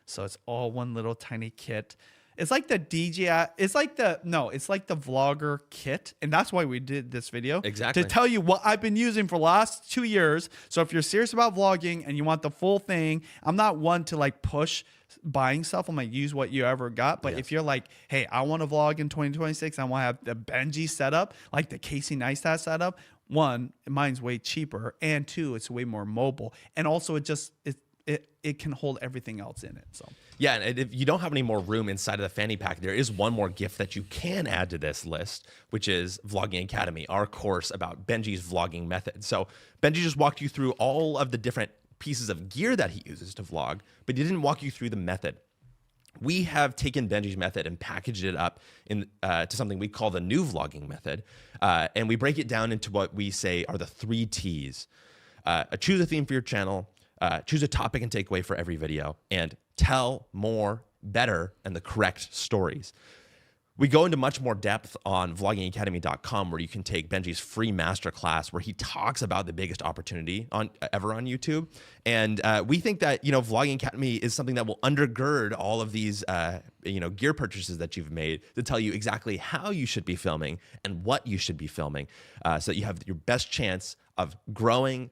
So it's all one little tiny kit. It's like the DJI, it's like the vlogger kit. And that's why we did this video. Exactly. To tell you what I've been using for the last 2 years. So if you're serious about vlogging and you want the full thing, I'm not one to like push buying stuff. I'm like, use what you ever got. But if you're like, hey, I want to vlog in 2026, I want to have the Benji setup, like the Casey Neistat setup. 1, mine's way cheaper, and 2, it's way more mobile, and also it can hold everything else in it. So yeah, and if you don't have any more room inside of the fanny pack, there is one more gift that you can add to this list, which is Vlogging Academy, our course about Benji's vlogging method. So Benji just walked you through all of the different pieces of gear that he uses to vlog, but he didn't walk you through the method. We have taken Benji's method and packaged it up to something we call the new vlogging method. And we break it down into what we say are the 3 T's. Choose a theme for your channel, choose a topic and takeaway for every video, and tell more, better, and the correct stories. We go into much more depth on vloggingacademy.com, where you can take Benji's free masterclass where he talks about the biggest opportunity ever on YouTube. And we think that, Vlogging Academy is something that will undergird all of these, gear purchases that you've made to tell you exactly how you should be filming and what you should be filming, so that you have your best chance of growing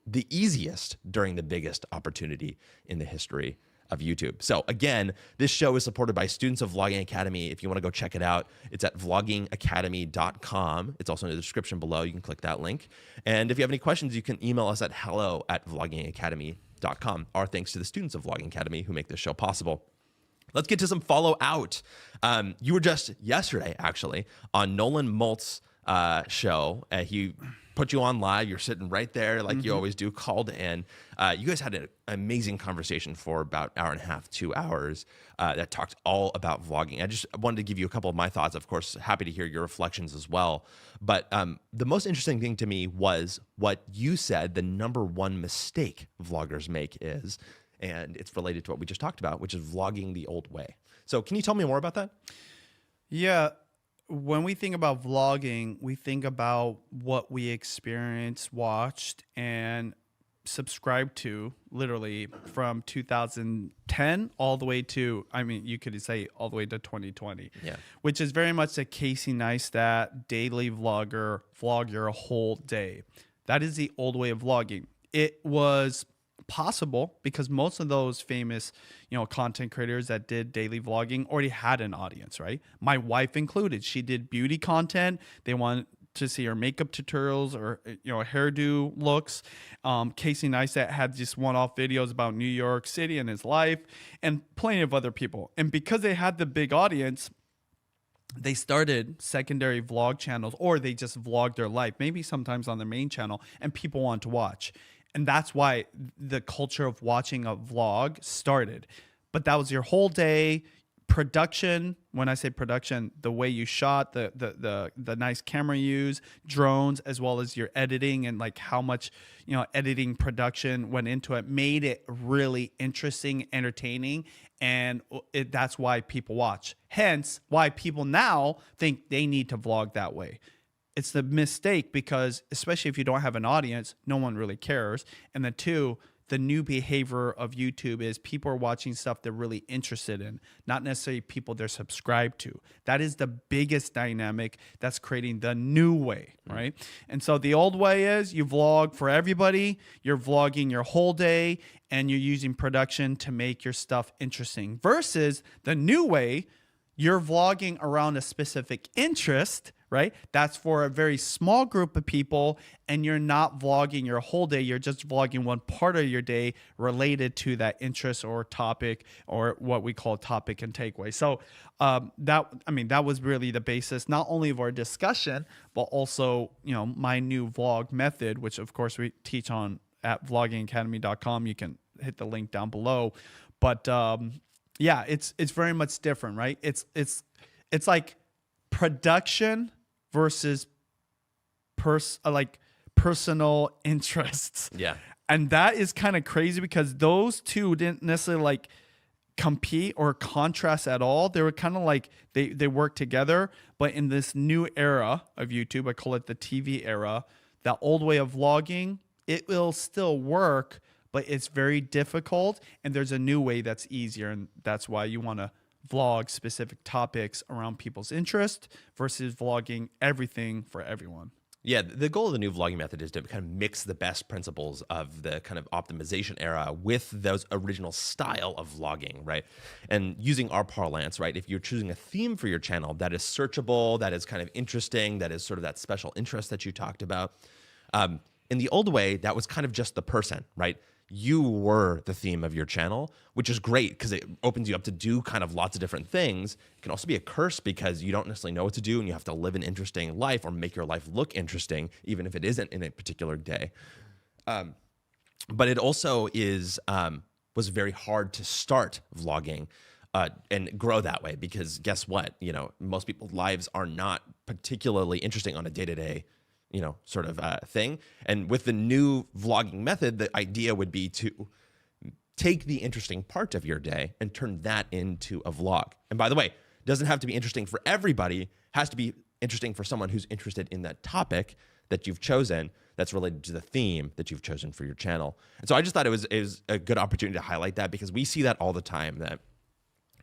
the easiest during the biggest opportunity in the history of YouTube. So again, this show is supported by students of Vlogging Academy. If you want to go check it out, it's at vloggingacademy.com. It's also in the description below. You can click that link. And if you have any questions, you can email us at hello@vloggingacademy.com. Our thanks to the students of Vlogging Academy who make this show possible. Let's get to some follow out. You were just yesterday, actually, on Nolan Molt's show. He put you on live. You're sitting right there like you always do, called in. You guys had an amazing conversation for about an hour and a half, 2 hours that talked all about vlogging. I just wanted to give you a couple of my thoughts. Of course, happy to hear your reflections as well. But the most interesting thing to me was what you said the number one mistake vloggers make is, and it's related to what we just talked about, which is vlogging the old way. So can you tell me more about that? Yeah. When we think about vlogging, we think about what we experienced, watched, and subscribed to literally from 2010 all the way to, I mean, you could say all the way to 2020, which is very much a Casey Neistat daily vlogger, vlog your whole day. That is the old way of vlogging. It was possible because most of those famous, content creators that did daily vlogging already had an audience, right? My wife included. She did beauty content. They want to see her makeup tutorials or hairdo looks. Casey Neistat had just one-off videos about New York City and his life, and plenty of other people. And because they had the big audience, they started secondary vlog channels, or they just vlogged their life, maybe sometimes on their main channel, and people want to watch. And that's why the culture of watching a vlog started. But that was your whole day. Production, when I say production, the way you shot, the nice camera you use, drones, as well as your editing and like how much editing production went into it, made it really interesting, entertaining, and that's why people watch. Hence, why people now think they need to vlog that way. It's the mistake because, especially if you don't have an audience, no one really cares. And then two, the new behavior of YouTube is people are watching stuff they're really interested in, not necessarily people they're subscribed to. That is the biggest dynamic that's creating the new way, right? And so the old way is you vlog for everybody, you're vlogging your whole day, and you're using production to make your stuff interesting. Versus the new way, you're vlogging around a specific interest, right? That's for a very small group of people, and you're not vlogging your whole day. You're just vlogging one part of your day related to that interest or topic, or what we call topic and takeaway. So that was really the basis, not only of our discussion, but also, my new vlog method, which of course we teach on at vloggingacademy.com. You can hit the link down below. But yeah, it's very much different, right? It's like production versus personal interests. Yeah. And that is kind of crazy because those two didn't necessarily compete or contrast at all. They were kind of like they work together. But in this new era of YouTube, I call it the TV era, that old way of vlogging, it will still work, but it's very difficult. And there's a new way that's easier. And that's why you want to vlog specific topics around people's interest versus vlogging everything for everyone. Yeah, the goal of the new vlogging method is to kind of mix the best principles of the kind of optimization era with those original style of vlogging, right? And using our parlance, right? If you're choosing a theme for your channel that is searchable, that is kind of interesting, that is sort of that special interest that you talked about. In the old way, that was kind of just the person, right? You were the theme of your channel, which is great because it opens you up to do kind of lots of different things. It can also be a curse because you don't necessarily know what to do and you have to live an interesting life or make your life look interesting, even if it isn't in a particular day. But it also was very hard to start vlogging and grow that way because guess what? Most people's lives are not particularly interesting on a day-to-day sort of thing. And with the new vlogging method, the idea would be to take the interesting part of your day and turn that into a vlog. And by the way, it doesn't have to be interesting for everybody. It has to be interesting for someone who's interested in that topic that you've chosen that's related to the theme that you've chosen for your channel. And so I just thought it was a good opportunity to highlight that because we see that all the time that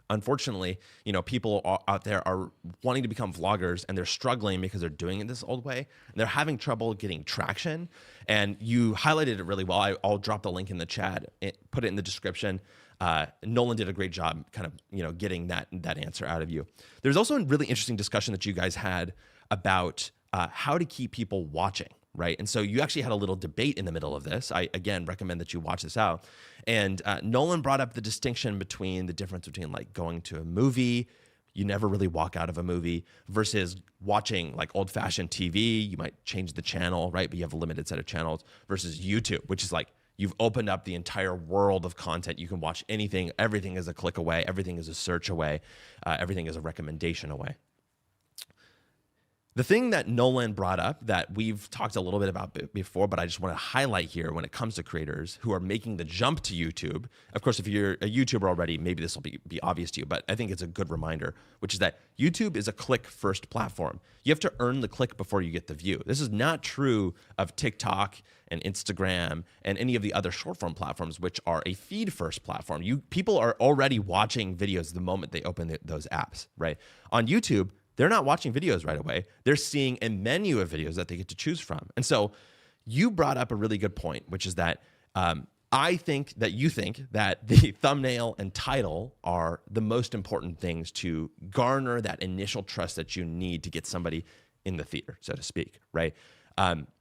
unfortunately, people out there are wanting to become vloggers and they're struggling because they're doing it this old way. And they're having trouble getting traction. And you highlighted it really well. I'll drop the link in the chat, put it in the description. Nolan did a great job kind of, getting that answer out of you. There's also a really interesting discussion that you guys had about how to keep people watching, right? And so you actually had a little debate in the middle of this. I, again, recommend that you watch this out. And Nolan brought up the distinction between the difference between like going to a movie, you never really walk out of a movie, versus watching like old-fashioned TV. You might change the channel, right? But you have a limited set of channels, versus YouTube, which is like you've opened up the entire world of content. You can watch anything. Everything is a click away. Everything is a search away. Everything is a recommendation away. The thing that Nolan brought up that we've talked a little bit about before, but I just want to highlight here when it comes to creators who are making the jump to YouTube. Of course, if you're a YouTuber already, maybe this will be obvious to you, but I think it's a good reminder, which is that YouTube is a click-first platform. You have to earn the click before you get the view. This is not true of TikTok and Instagram and any of the other short-form platforms, which are a feed-first platform. People are already watching videos the moment they open those apps, right? On YouTube, they're not watching videos right away. They're seeing a menu of videos that they get to choose from. And so you brought up a really good point, which is that I think that you think that the thumbnail and title are the most important things to garner that initial trust that you need to get somebody in the theater, so to speak, right?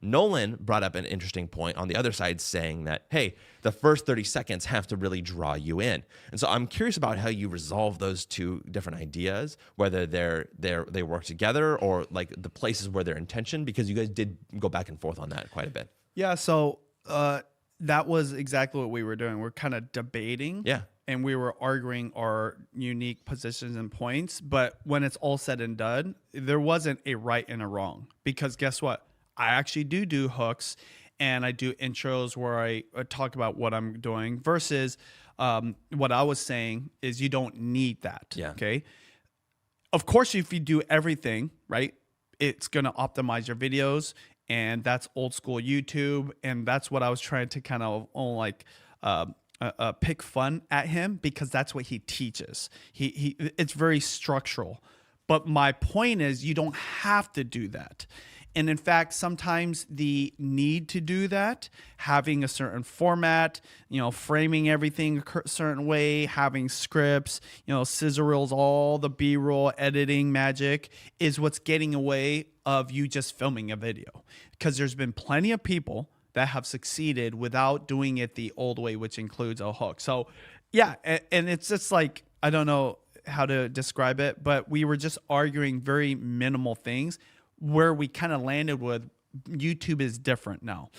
Nolan brought up an interesting point on the other side, saying that, hey, the first 30 seconds have to really draw you in. And so I'm curious about how you resolve those two different ideas, whether they work together or like the places where they're intention, because you guys did go back and forth on that quite a bit. Yeah, so that was exactly what we were doing. We're kind of debating. Yeah. And we were arguing our unique positions and points. But when it's all said and done, there wasn't a right and a wrong. Because guess what? I actually do hooks, and I do intros where I talk about what I'm doing, versus what I was saying is you don't need that. Yeah. Okay. Of course, if you do everything right, it's going to optimize your videos, and that's old school YouTube. And that's what I was trying to kind of pick fun at him, because that's what he teaches. It's very structural. But my point is, you don't have to do that. And in fact, sometimes the need to do that, having a certain format, framing everything a certain way, having scripts, scissor reels, all the B-roll editing magic is what's getting away of you just filming a video. Because there's been plenty of people that have succeeded without doing it the old way, which includes a hook. So yeah, and it's just like, I don't know how to describe it, but we were just arguing very minimal things where we kind of landed with YouTube is different now.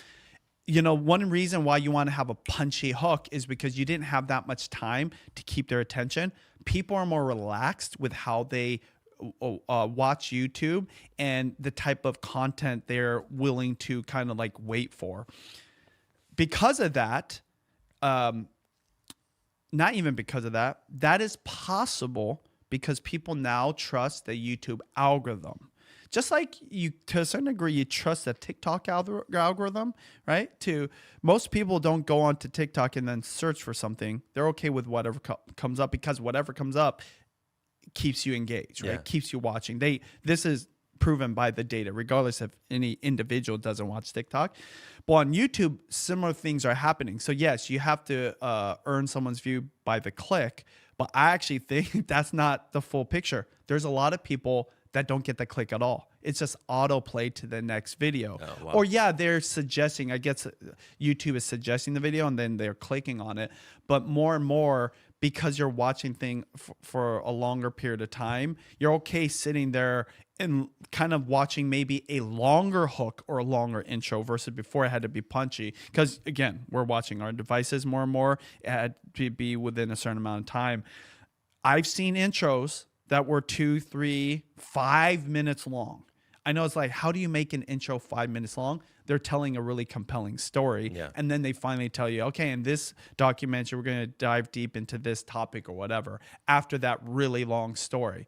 One reason why you want to have a punchy hook is because you didn't have that much time to keep their attention. People are more relaxed with how they watch YouTube and the type of content they're willing to kind of like wait for. Because of that, not even because of that, that is possible because people now trust the YouTube algorithm. Just like you, to a certain degree, you trust the TikTok algorithm, right? Most people don't go onto TikTok and then search for something. They're okay with whatever comes up, because whatever comes up keeps you engaged, right? Yeah. Keeps you watching. This is proven by the data, regardless if any individual doesn't watch TikTok. But on YouTube, similar things are happening. So yes, you have to earn someone's view by the click, but I actually think that's not the full picture. There's a lot of people that don't get the click at all. It's just autoplay to the next video. Oh, wow. Or yeah, they're suggesting, I guess YouTube is suggesting the video and then they're clicking on it. But more and more, because you're watching thing for a longer period of time, you're okay sitting there and kind of watching maybe a longer hook or a longer intro versus before it had to be punchy. Because again, we're watching our devices more and more. It had to be within a certain amount of time. I've seen intros that were 2, 3, 5 minutes long. I know it's like, how do you make an intro 5 minutes long? They're telling a really compelling story. Yeah. And then they finally tell you, okay, in this documentary, we're going to dive deep into this topic or whatever after that really long story.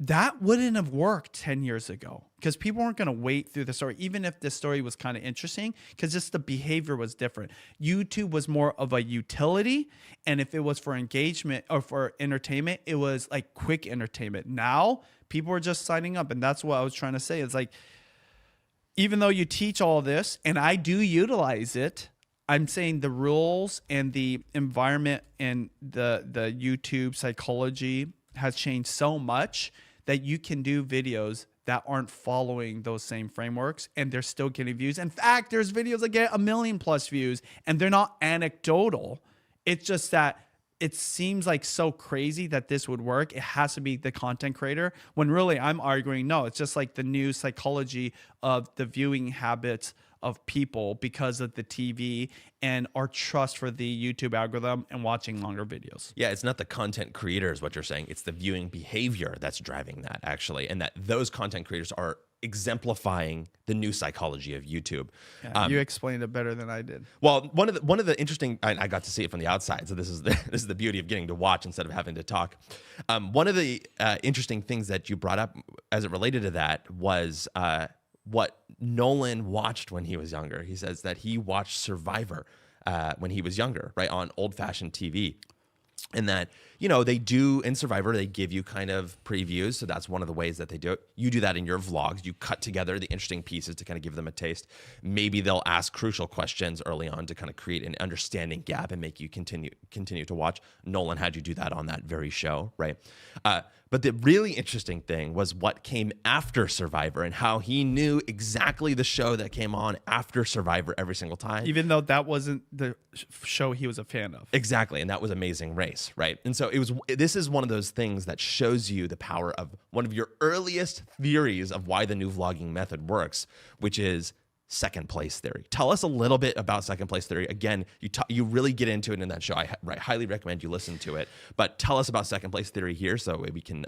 That wouldn't have worked 10 years ago because people weren't going to wait through the story, even if the story was kind of interesting, because just the behavior was different. YouTube was more of a utility. And if it was for engagement or for entertainment, it was like quick entertainment. Now people are just signing up. And that's what I was trying to say. It's like, even though you teach all this and I do utilize it, I'm saying the rules and the environment and the YouTube psychology has changed so much that you can do videos that aren't following those same frameworks and they're still getting views. In fact, there's videos that get 1 million plus views and they're not anecdotal. It's just that it seems like so crazy that this would work. It has to be the content creator, when really I'm arguing, no, it's just like the new psychology of the viewing habits of people because of the TV and our trust for the YouTube algorithm and watching longer videos. Yeah, it's not the content creator is what you're saying. It's the viewing behavior that's driving that, actually. And that those content creators are exemplifying the new psychology of YouTube. Yeah, you explained it better than I did. Well, one of the interesting, I got to see it from the outside, so this is the beauty of getting to watch instead of having to talk. One of the interesting things that you brought up as it related to that was what Nolan watched when he was younger. He says that he watched Survivor when he was younger, right, on old-fashioned TV. And that, you know, they do in Survivor, they give you kind of previews. So that's one of the ways that they do it. You do that in your vlogs. You cut together the interesting pieces to kind of give them a taste. Maybe they'll ask crucial questions early on to kind of create an understanding gap and make you continue to watch. Nolan had you do that on that very show, right? But the really interesting thing was what came after Survivor and how he knew exactly the show that came on after Survivor every single time. Even though that wasn't the show he was a fan of. Exactly. And that was Amazing Race, right? And so this is one of those things that shows you the power of one of your earliest theories of why the new vlogging method works, which is second place theory. Tell us a little bit about second place theory. Again, you really get into it in that show. I highly recommend you listen to it. But tell us about second place theory here so we can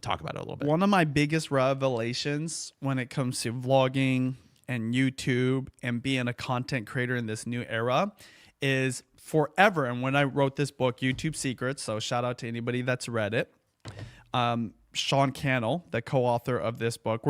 talk about it a little bit. One of my biggest revelations when it comes to vlogging and YouTube and being a content creator in this new era is forever. And when I wrote this book, YouTube Secrets, so shout out to anybody that's read it. Sean Cannell, the co-author of this book,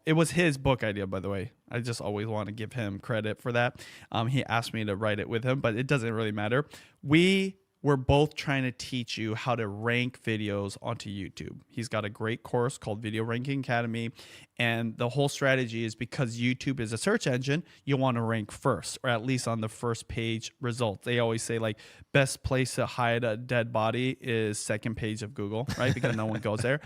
it was his book idea, by the way. I just always want to give him credit for that. He asked me to write it with him, but it doesn't really matter. We were both trying to teach you how to rank videos onto YouTube. He's got a great course called Video Ranking Academy. And the whole strategy is because YouTube is a search engine, you want to rank first, or at least on the first page results. They always say like best place to hide a dead body is second page of Google, right? Because no one goes there.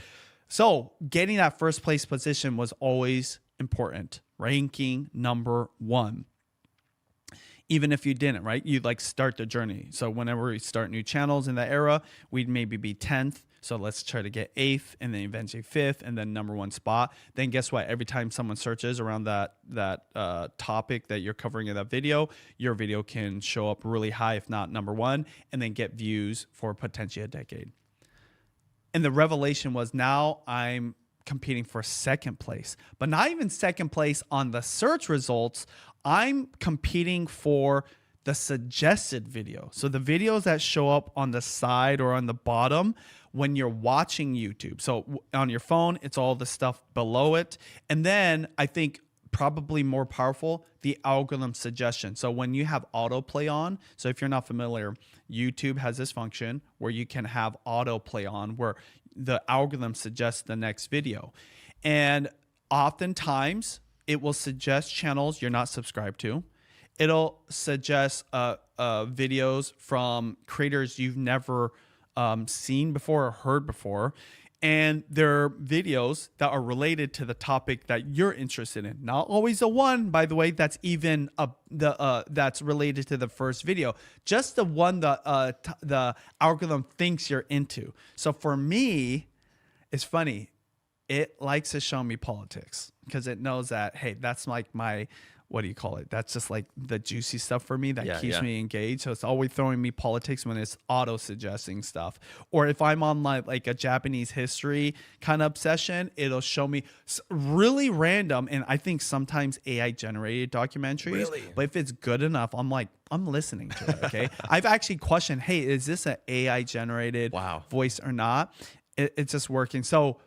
So getting that first place position was always important. Ranking number one. Even if you didn't, right? You'd like start the journey. So whenever we start new channels in that era, we'd maybe be 10th. So let's try to get 8th and then eventually 5th and then number one spot. Then guess what? Every time someone searches around that topic that you're covering in that video, your video can show up really high, if not number one, and then get views for potentially a decade. And the revelation was now I'm competing for second place, but not even second place on the search results. I'm competing for the suggested video. So the videos that show up on the side or on the bottom when you're watching YouTube. So on your phone, it's all the stuff below it. And then I think probably more powerful, the algorithm suggestion. So when you have autoplay on, so if you're not familiar, YouTube has this function where you can have autoplay on where the algorithm suggests the next video. And oftentimes it will suggest channels you're not subscribed to. It'll suggest videos from creators you've never seen before or heard before. And they're videos that are related to the topic that you're interested in. Not always the one, by the way, that's even that's related to the first video. Just the one that the algorithm thinks you're into. So for me, it's funny. It likes to show me politics because it knows that, hey, that's like my, what do you call it? That's just like the juicy stuff for me that keeps me engaged. So it's always throwing me politics when it's auto-suggesting stuff. Or if I'm on like a Japanese history kind of obsession, it'll show me really random and I think sometimes AI-generated documentaries. Really? But if it's good enough, I'm like, I'm listening to it, okay? I've actually questioned, hey, is this an AI-generated voice or not? It's just working. So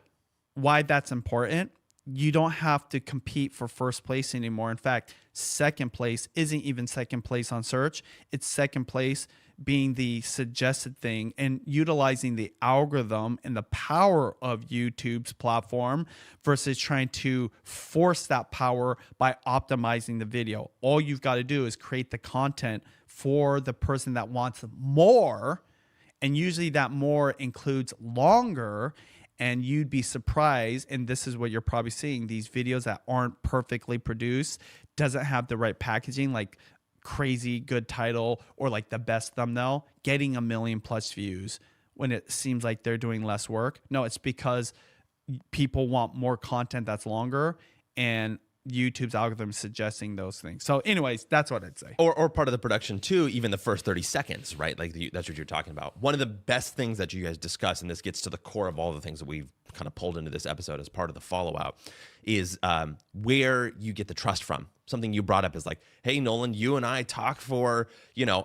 why that's important? You don't have to compete for first place anymore. In fact, second place isn't even second place on search. It's second place being the suggested thing and utilizing the algorithm and the power of YouTube's platform versus trying to force that power by optimizing the video. All you've got to do is create the content for the person that wants more. And usually that more includes longer. And you'd be surprised, and this is what you're probably seeing, these videos that aren't perfectly produced, doesn't have the right packaging, like crazy good title or like the best thumbnail, getting 1 million+ views when it seems like they're doing less work. No, it's because people want more content that's longer, and YouTube's algorithm is suggesting those things. So anyways, that's what I'd say. Or part of the production too, even the first 30 seconds, right? Like that's what you're talking about. One of the best things that you guys discuss, and this gets to the core of all the things that we've kind of pulled into this episode as part of the follow-out, is where you get the trust from. Something you brought up is like, hey, Nolan, you and I talk for,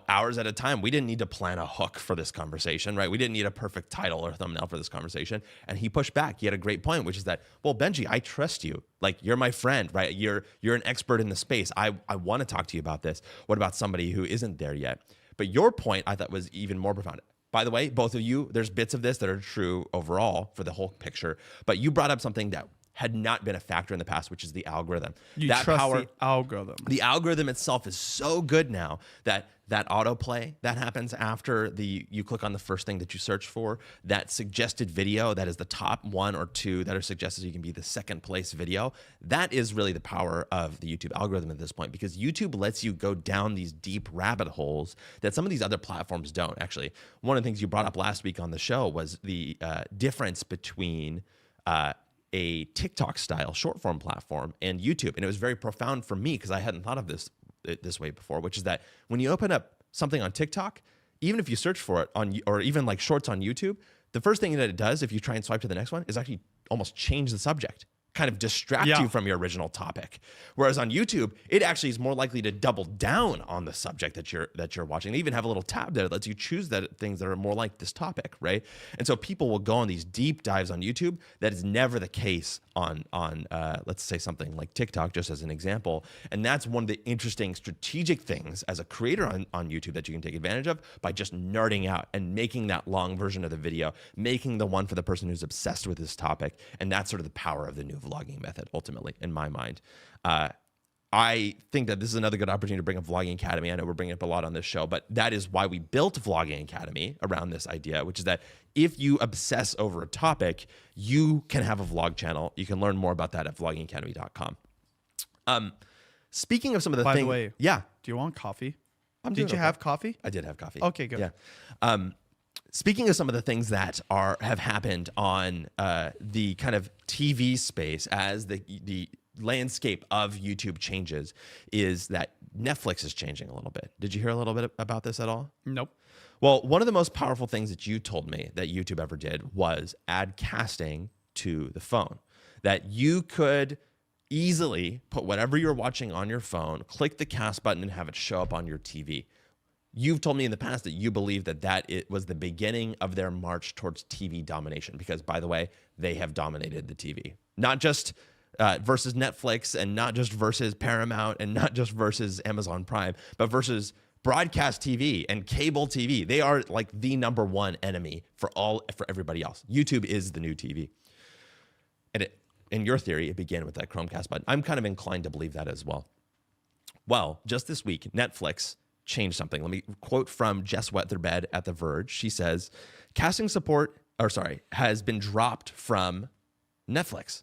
hours at a time. We didn't need to plan a hook for this conversation, right? We didn't need a perfect title or thumbnail for this conversation. And he pushed back. He had a great point, which is that, well, Benji, I trust you. Like, you're my friend, right? You're an expert in the space. I want to talk to you about this. What about somebody who isn't there yet? But your point, I thought, was even more profound. By the way, both of you, there's bits of this that are true overall for the whole picture. But you brought up something that had not been a factor in the past, which is the algorithm. You trust the algorithm. The algorithm itself is so good now that autoplay that happens after you click on the first thing that you search for, that suggested video that is the top 1 or 2 that are suggested so you can be the second place video. That is really the power of the YouTube algorithm at this point, because YouTube lets you go down these deep rabbit holes that some of these other platforms don't. Actually, one of the things you brought up last week on the show was the difference between a TikTok style short form platform and YouTube. And it was very profound for me because I hadn't thought of this way before, which is that when you open up something on TikTok, even if you search for it or even like shorts on YouTube, the first thing that it does, if you try and swipe to the next one, is actually almost change the subject, kind of distract you from your original topic. Whereas on YouTube, it actually is more likely to double down on the subject that you're watching. They even have a little tab there that lets you choose things that are more like this topic, right? And so people will go on these deep dives on YouTube. That is never the case on let's say something like TikTok, just as an example. And that's one of the interesting strategic things as a creator on YouTube that you can take advantage of by just nerding out and making that long version of the video, making the one for the person who's obsessed with this topic. And that's sort of the power of the new vlogging method, ultimately, in my mind. I think that this is another good opportunity to bring up Vlogging Academy. I know we're bringing up a lot on this show, but that is why we built Vlogging Academy around this idea, which is that if you obsess over a topic, you can have a vlog channel. You can learn more about that at vloggingacademy.com. Speaking of some of the things... By the way, yeah. Do you want coffee? Did you have coffee? I did have coffee. Okay, good. Yeah. Speaking of some of the things that have happened on the kind of TV space as the landscape of YouTube changes, is that Netflix is changing a little bit. Did you hear a little bit about this at all? Nope. Well, one of the most powerful things that you told me that YouTube ever did was add casting to the phone. That you could easily put whatever you're watching on your phone, click the cast button, and have it show up on your TV. You've told me in the past that you believe that it was the beginning of their march towards TV domination, because, by the way, they have dominated the TV. Not just versus Netflix, and not just versus Paramount, and not just versus Amazon Prime, but versus broadcast TV and cable TV. They are like the number one enemy for everybody else. YouTube is the new TV. And in your theory, it began with that Chromecast button. I'm kind of inclined to believe that as well. Well, just this week, Netflix changed something. Let me quote from Jess Weatherbed at The Verge. She says, casting support, has been dropped from Netflix.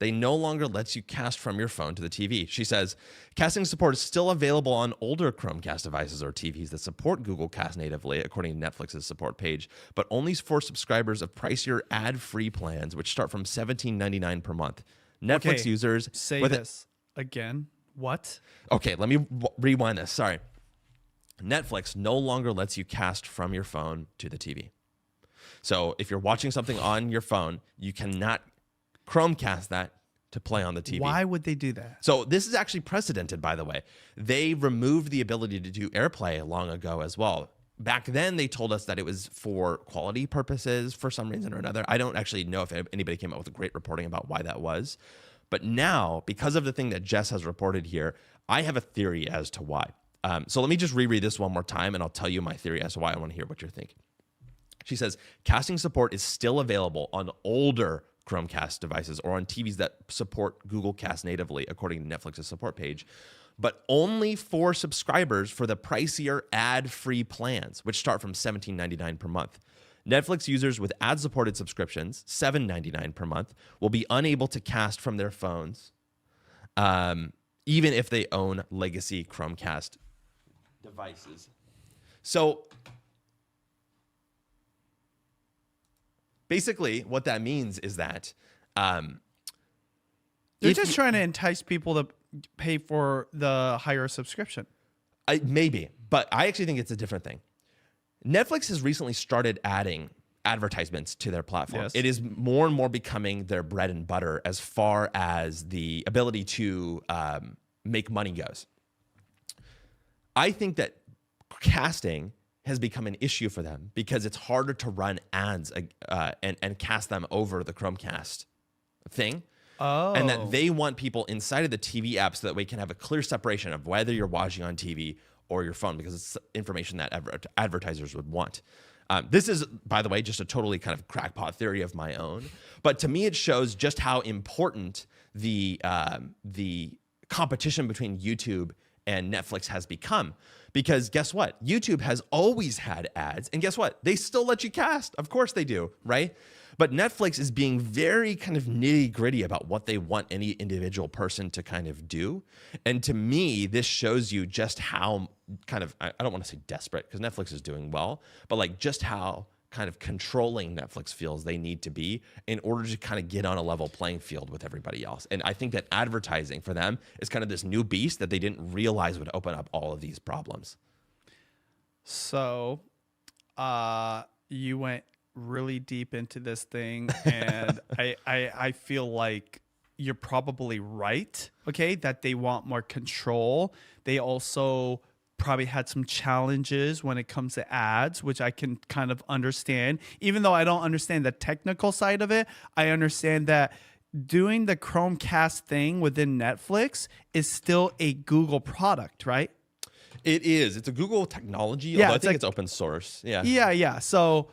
They no longer lets you cast from your phone to the TV. She says, casting support is still available on older Chromecast devices or TVs that support Google Cast natively, according to Netflix's support page, but only for subscribers of pricier ad-free plans, which start from $17.99 per month. Netflix users... Say this again. What? Okay, let me rewind this. Sorry. Netflix no longer lets you cast from your phone to the TV. So if you're watching something on your phone, you cannot Chromecast that to play on the TV. Why would they do that? So this is actually precedented, by the way. They removed the ability to do AirPlay long ago as well. Back then, they told us that it was for quality purposes for some reason or another. I don't actually know if anybody came out with a great reporting about why that was. But now, because of the thing that Jess has reported here, I have a theory as to why. So let me just reread this one more time, and I'll tell you my theory as to why I want to hear what you're thinking. She says, casting support is still available on older Chromecast devices or on TVs that support Google Cast natively, according to Netflix's support page, but only for subscribers for the pricier ad-free plans, which start from $17.99 per month. Netflix users with ad-supported subscriptions, $7.99 per month, will be unable to cast from their phones, even if they own legacy Chromecast devices. So basically, what that means is that they're just trying to entice people to pay for the higher subscription. Maybe, but I actually think it's a different thing. Netflix has recently started adding advertisements to their platform. Yes. It is more and more becoming their bread and butter as far as the ability to make money goes. I think that casting has become an issue for them because it's harder to run ads and cast them over the Chromecast thing. Oh. And that they want people inside of the TV app so that we can have a clear separation of whether you're watching on TV or your phone, because it's information that advertisers would want. This is, by the way, just a totally kind of crackpot theory of my own. But to me, it shows just how important the competition between YouTube and Netflix has become. Because guess what? YouTube has always had ads. And guess what? They still let you cast. Of course they do, right? But Netflix is being very kind of nitty gritty about what they want any individual person to kind of do. And to me, this shows you just how kind of, I don't want to say desperate because Netflix is doing well, but like just how kind of controlling Netflix feels they need to be in order to kind of get on a level playing field with everybody else. And I think that advertising for them is kind of this new beast that they didn't realize would open up all of these problems. So you went really deep into this thing, and I feel like you're probably right, okay, that they want more control. They also probably had some challenges when it comes to ads, which I can kind of understand. Even though I don't understand the technical side of it, I understand that doing the Chromecast thing within Netflix is still a Google product, right? It is. It's a Google technology, although I think it's open source. Yeah. Yeah. So,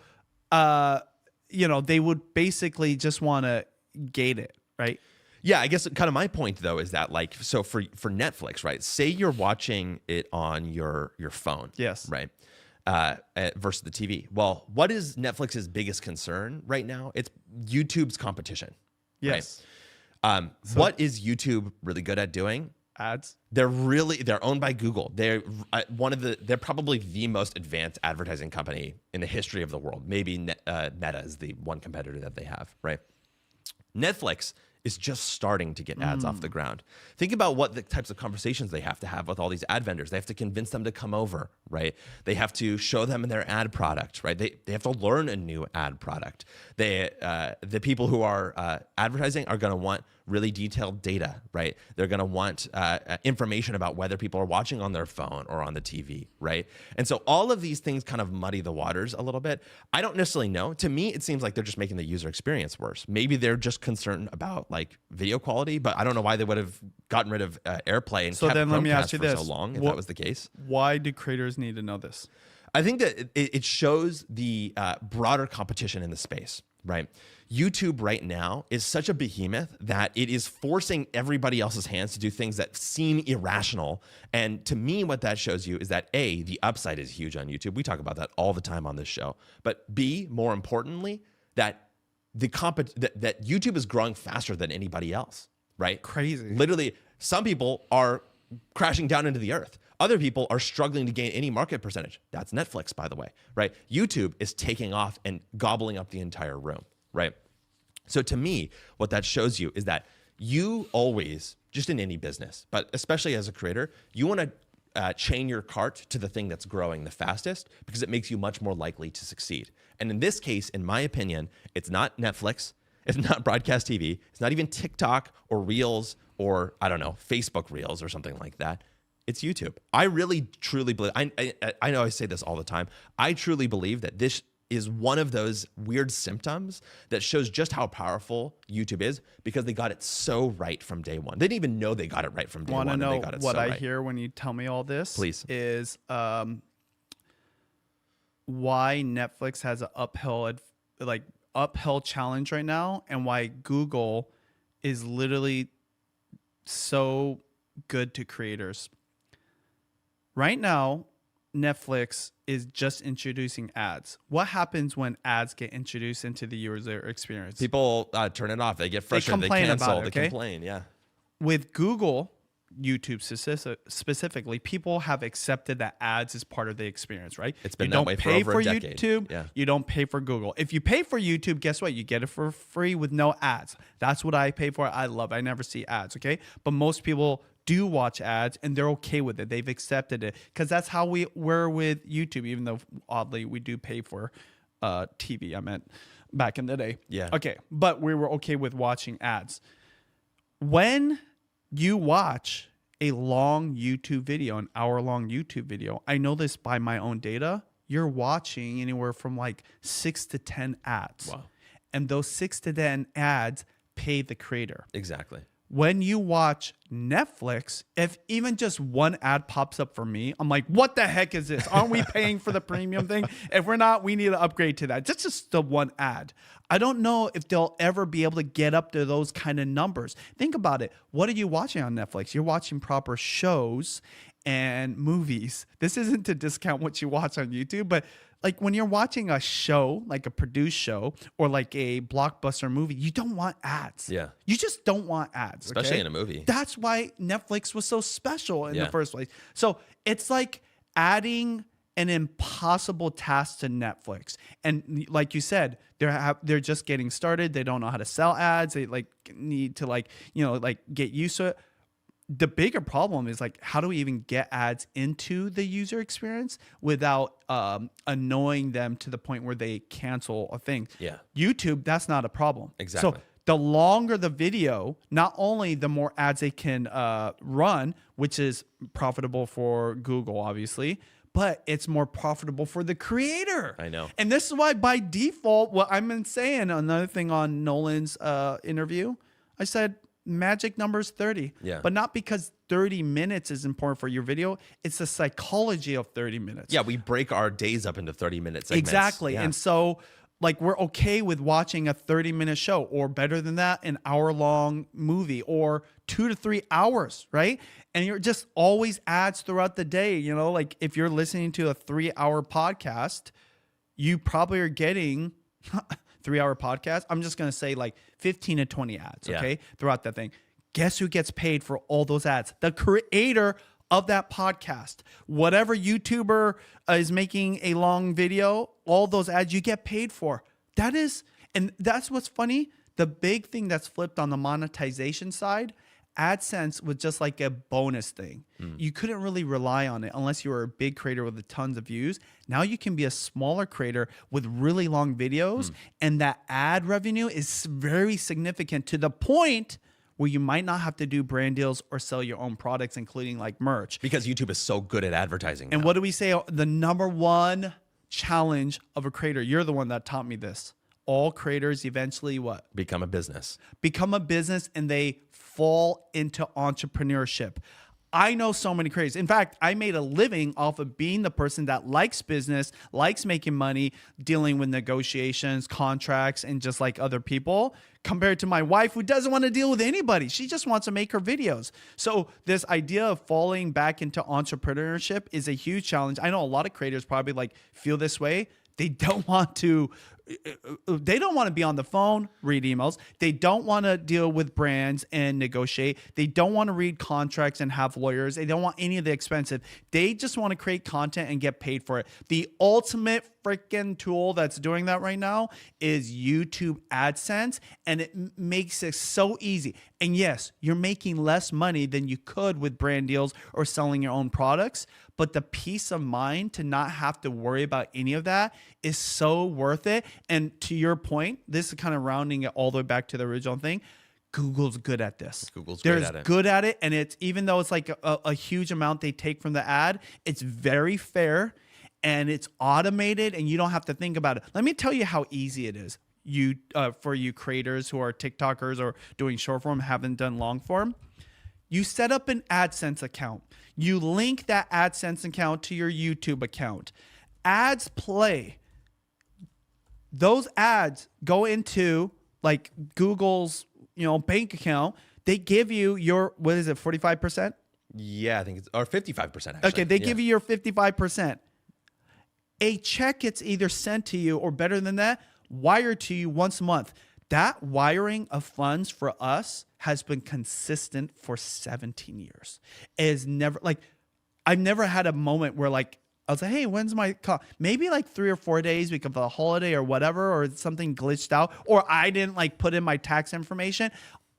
they would basically just want to gate it, right? Yeah, I guess kind of my point though is that like, so for Netflix, right? Say you're watching it on your phone. Yes. Right. Versus the TV. Well, what is Netflix's biggest concern right now? It's YouTube's competition. Yes. Right? What is YouTube really good at doing? Ads. They're owned by Google. They're they're probably the most advanced advertising company in the history of the world. Maybe Meta is the one competitor that they have, right? Netflix is just starting to get ads off the ground. Think about what the types of conversations they have to have with all these ad vendors. They have to convince them to come over, right? They have to show them their ad product, right? They have to learn a new ad product. The people who are advertising are going to want really detailed data, right? They're going to want information about whether people are watching on their phone or on the TV, right? And so all of these things kind of muddy the waters a little bit. I don't necessarily know. To me, it seems like they're just making the user experience worse. Maybe they're just concerned about like video quality, but I don't know why they would have gotten rid of AirPlay and kept let me ask you for this. so long if that was the case. Why do creators need to know this? I think that it shows the broader competition in the space, right? YouTube right now is such a behemoth that it is forcing everybody else's hands to do things that seem irrational. And to me, what that shows you is that A, the upside is huge on YouTube. We talk about that all the time on this show. But B, more importantly, that that YouTube is growing faster than anybody else, right? Crazy. Literally, some people are crashing down into the earth. Other people are struggling to gain any market percentage. That's Netflix, by the way, right? YouTube is taking off and gobbling up the entire room, right? So to me, what that shows you is that you always, just in any business, but especially as a creator, you want to chain your cart to the thing that's growing the fastest because it makes you much more likely to succeed. And in this case, in my opinion, it's not Netflix, it's not broadcast TV, it's not even TikTok or Reels or, I don't know, Facebook Reels or something like that. It's YouTube. I really, truly believe, I know I say this all the time. I truly believe that this is one of those weird symptoms that shows just how powerful YouTube is, because they got it so right from day one. They didn't even know they got it right from day one. Want to know and they got it what so I right. hear when you tell me all this? Please. Is why Netflix has an uphill challenge right now, and why Google is literally so good to creators. Right now, Netflix is just introducing ads. What happens when ads get introduced into the user experience? People turn it off. They get frustrated. They cancel. They complain. Yeah. With Google, YouTube specifically, people have accepted that ads is part of the experience, right? It's been you that don't way pay for over a decade. YouTube. Yeah. You don't pay for Google. If you pay for YouTube, guess what? You get it for free with no ads. That's what I pay for. I love it. I never see ads, okay? But most people do watch ads and they're okay with it. They've accepted it because that's how we were with YouTube, even though oddly we do pay for TV. I meant back in the day. Yeah. Okay. But we were okay with watching ads. When you watch a long YouTube video, an hour-long YouTube video, I know this by my own data, you're watching anywhere from like 6 to 10 ads. Wow. And those 6 to 10 ads pay the creator. Exactly. When you watch Netflix, if even just one ad pops up for me, I'm like, what the heck is this? Aren't we paying for the premium thing? If we're not, we need to upgrade to that. That's just the one ad. I don't know if they'll ever be able to get up to those kind of numbers. Think about it. What are you watching on Netflix? You're watching proper shows and movies. This isn't to discount what you watch on YouTube, but like when you're watching a show, like a produced show or like a blockbuster movie, you don't want ads. Yeah. You just don't want ads. Especially okay? in a movie. That's why Netflix was so special in Yeah. the first place. So it's like adding an impossible task to Netflix. And like you said, they're just getting started. They don't know how to sell ads. They like need to get used to it. The bigger problem is like, how do we even get ads into the user experience without annoying them to the point where they cancel a thing? Yeah. YouTube, that's not a problem. Exactly. So the longer the video, not only the more ads they can run, which is profitable for Google, obviously, but it's more profitable for the creator. I know. And this is why by default, what I've been saying, another thing on Nolan's interview, I said, magic number is 30. Yeah. But not because 30 minutes is important for your video. It's the psychology of 30 minutes. Yeah, we break our days up into 30-minute segments. Exactly. Yeah. And so like we're okay with watching a 30-minute show, or better than that, an hour-long movie, or 2 to 3 hours, right? And you're just always ads throughout the day. You know, like if you're listening to a 3-hour podcast, you probably are getting 3-hour podcast. I'm just going to say like 15 to 20 ads, okay, Yeah. throughout that thing. Guess who gets paid for all those ads? The creator of that podcast. Whatever YouTuber is making a long video, all those ads you get paid for. And that's what's funny. The big thing that's flipped on the monetization side, AdSense was just like a bonus thing. You couldn't really rely on it unless you were a big creator with tons of views. Now you can be a smaller creator with really long videos, and that ad revenue is very significant to the point where you might not have to do brand deals or sell your own products, including like merch. Because YouTube is so good at advertising. And now. what do we say? The number one challenge of a creator, you're the one that taught me this. All creators eventually what? Become a business. Become a business, and they fall into entrepreneurship. I know so many creators. In fact, I made a living off of being the person that likes business, likes making money, dealing with negotiations, contracts, and just like other people, compared to my wife who doesn't want to deal with anybody. She just wants to make her videos. So this idea of falling back into entrepreneurship is a huge challenge. I know a lot of creators probably like feel this way. They don't want to be on the phone, read emails. They don't want to deal with brands and negotiate. They don't want to read contracts and have lawyers. They don't want any of the expensive. They just want to create content and get paid for it. The ultimate freaking tool that's doing that right now is YouTube AdSense, and it makes it so easy. And yes, you're making less money than you could with brand deals or selling your own products, but the peace of mind to not have to worry about any of that is so worth it. And to your point, this is kind of rounding it all the way back to the original thing. Google's good at this. They're good at it. And it's, even though it's like a huge amount they take from the ad, it's very fair. and it's automated and you don't have to think about it. Let me tell you how easy it is. For you creators who are TikTokers or doing short form, haven't done long form. You set up an AdSense account. You link that AdSense account to your YouTube account. Ads play. Those ads go into like Google's, bank account. They give you your, 45%? Yeah, I think it's, or 55% actually. Okay, they give you your 55%. A check gets either sent to you or better than that, wired to you once a month. That wiring of funds for us has been consistent for 17 years. It is never I've never had a moment where I was like, hey, when's my call? Maybe 3 or 4 days because of a holiday or whatever, or something glitched out, or I didn't put in my tax information.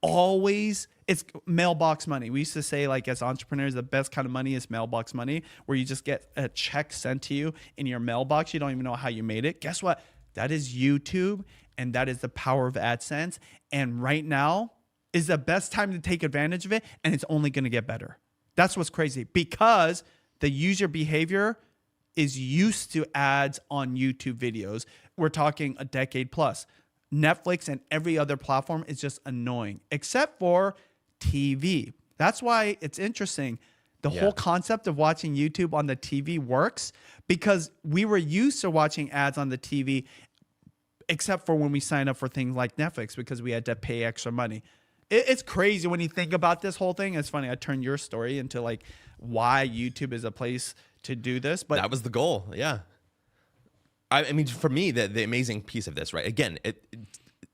Always, it's mailbox money. We used to say as entrepreneurs, the best kind of money is mailbox money, where you just get a check sent to you in your mailbox. You don't even know how you made it. Guess what? That is YouTube, and that is the power of AdSense. And right now is the best time to take advantage of it, and it's only going to get better. That's what's crazy, because the user behavior is used to ads on YouTube videos. We're talking a decade plus. Netflix and every other platform is just annoying, except for TV. That's why it's interesting. The whole concept of watching YouTube on the TV works because we were used to watching ads on the TV, except for when we sign up for things like Netflix because we had to pay extra money. It's crazy when you think about this whole thing. It's funny. I turned your story into why YouTube is a place to do this, but that was the goal. Yeah. I mean, for me, the amazing piece of this, right? Again,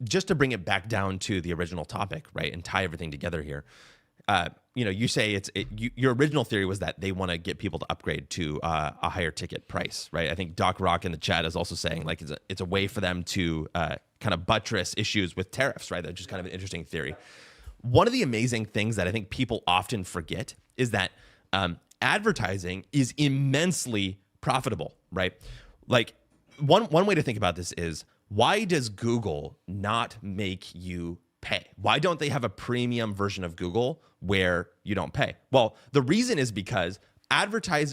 just to bring it back down to the original topic, right, and tie everything together here. You say your original theory was that they want to get people to upgrade to a higher ticket price, right? I think Doc Rock in the chat is also saying it's a way for them to kind of buttress issues with tariffs, right? That's just kind of an interesting theory. One of the amazing things that I think people often forget is that advertising is immensely profitable, right? One way to think about this is, why does Google not make you pay? Why don't they have a premium version of Google where you don't pay? Well, the reason is because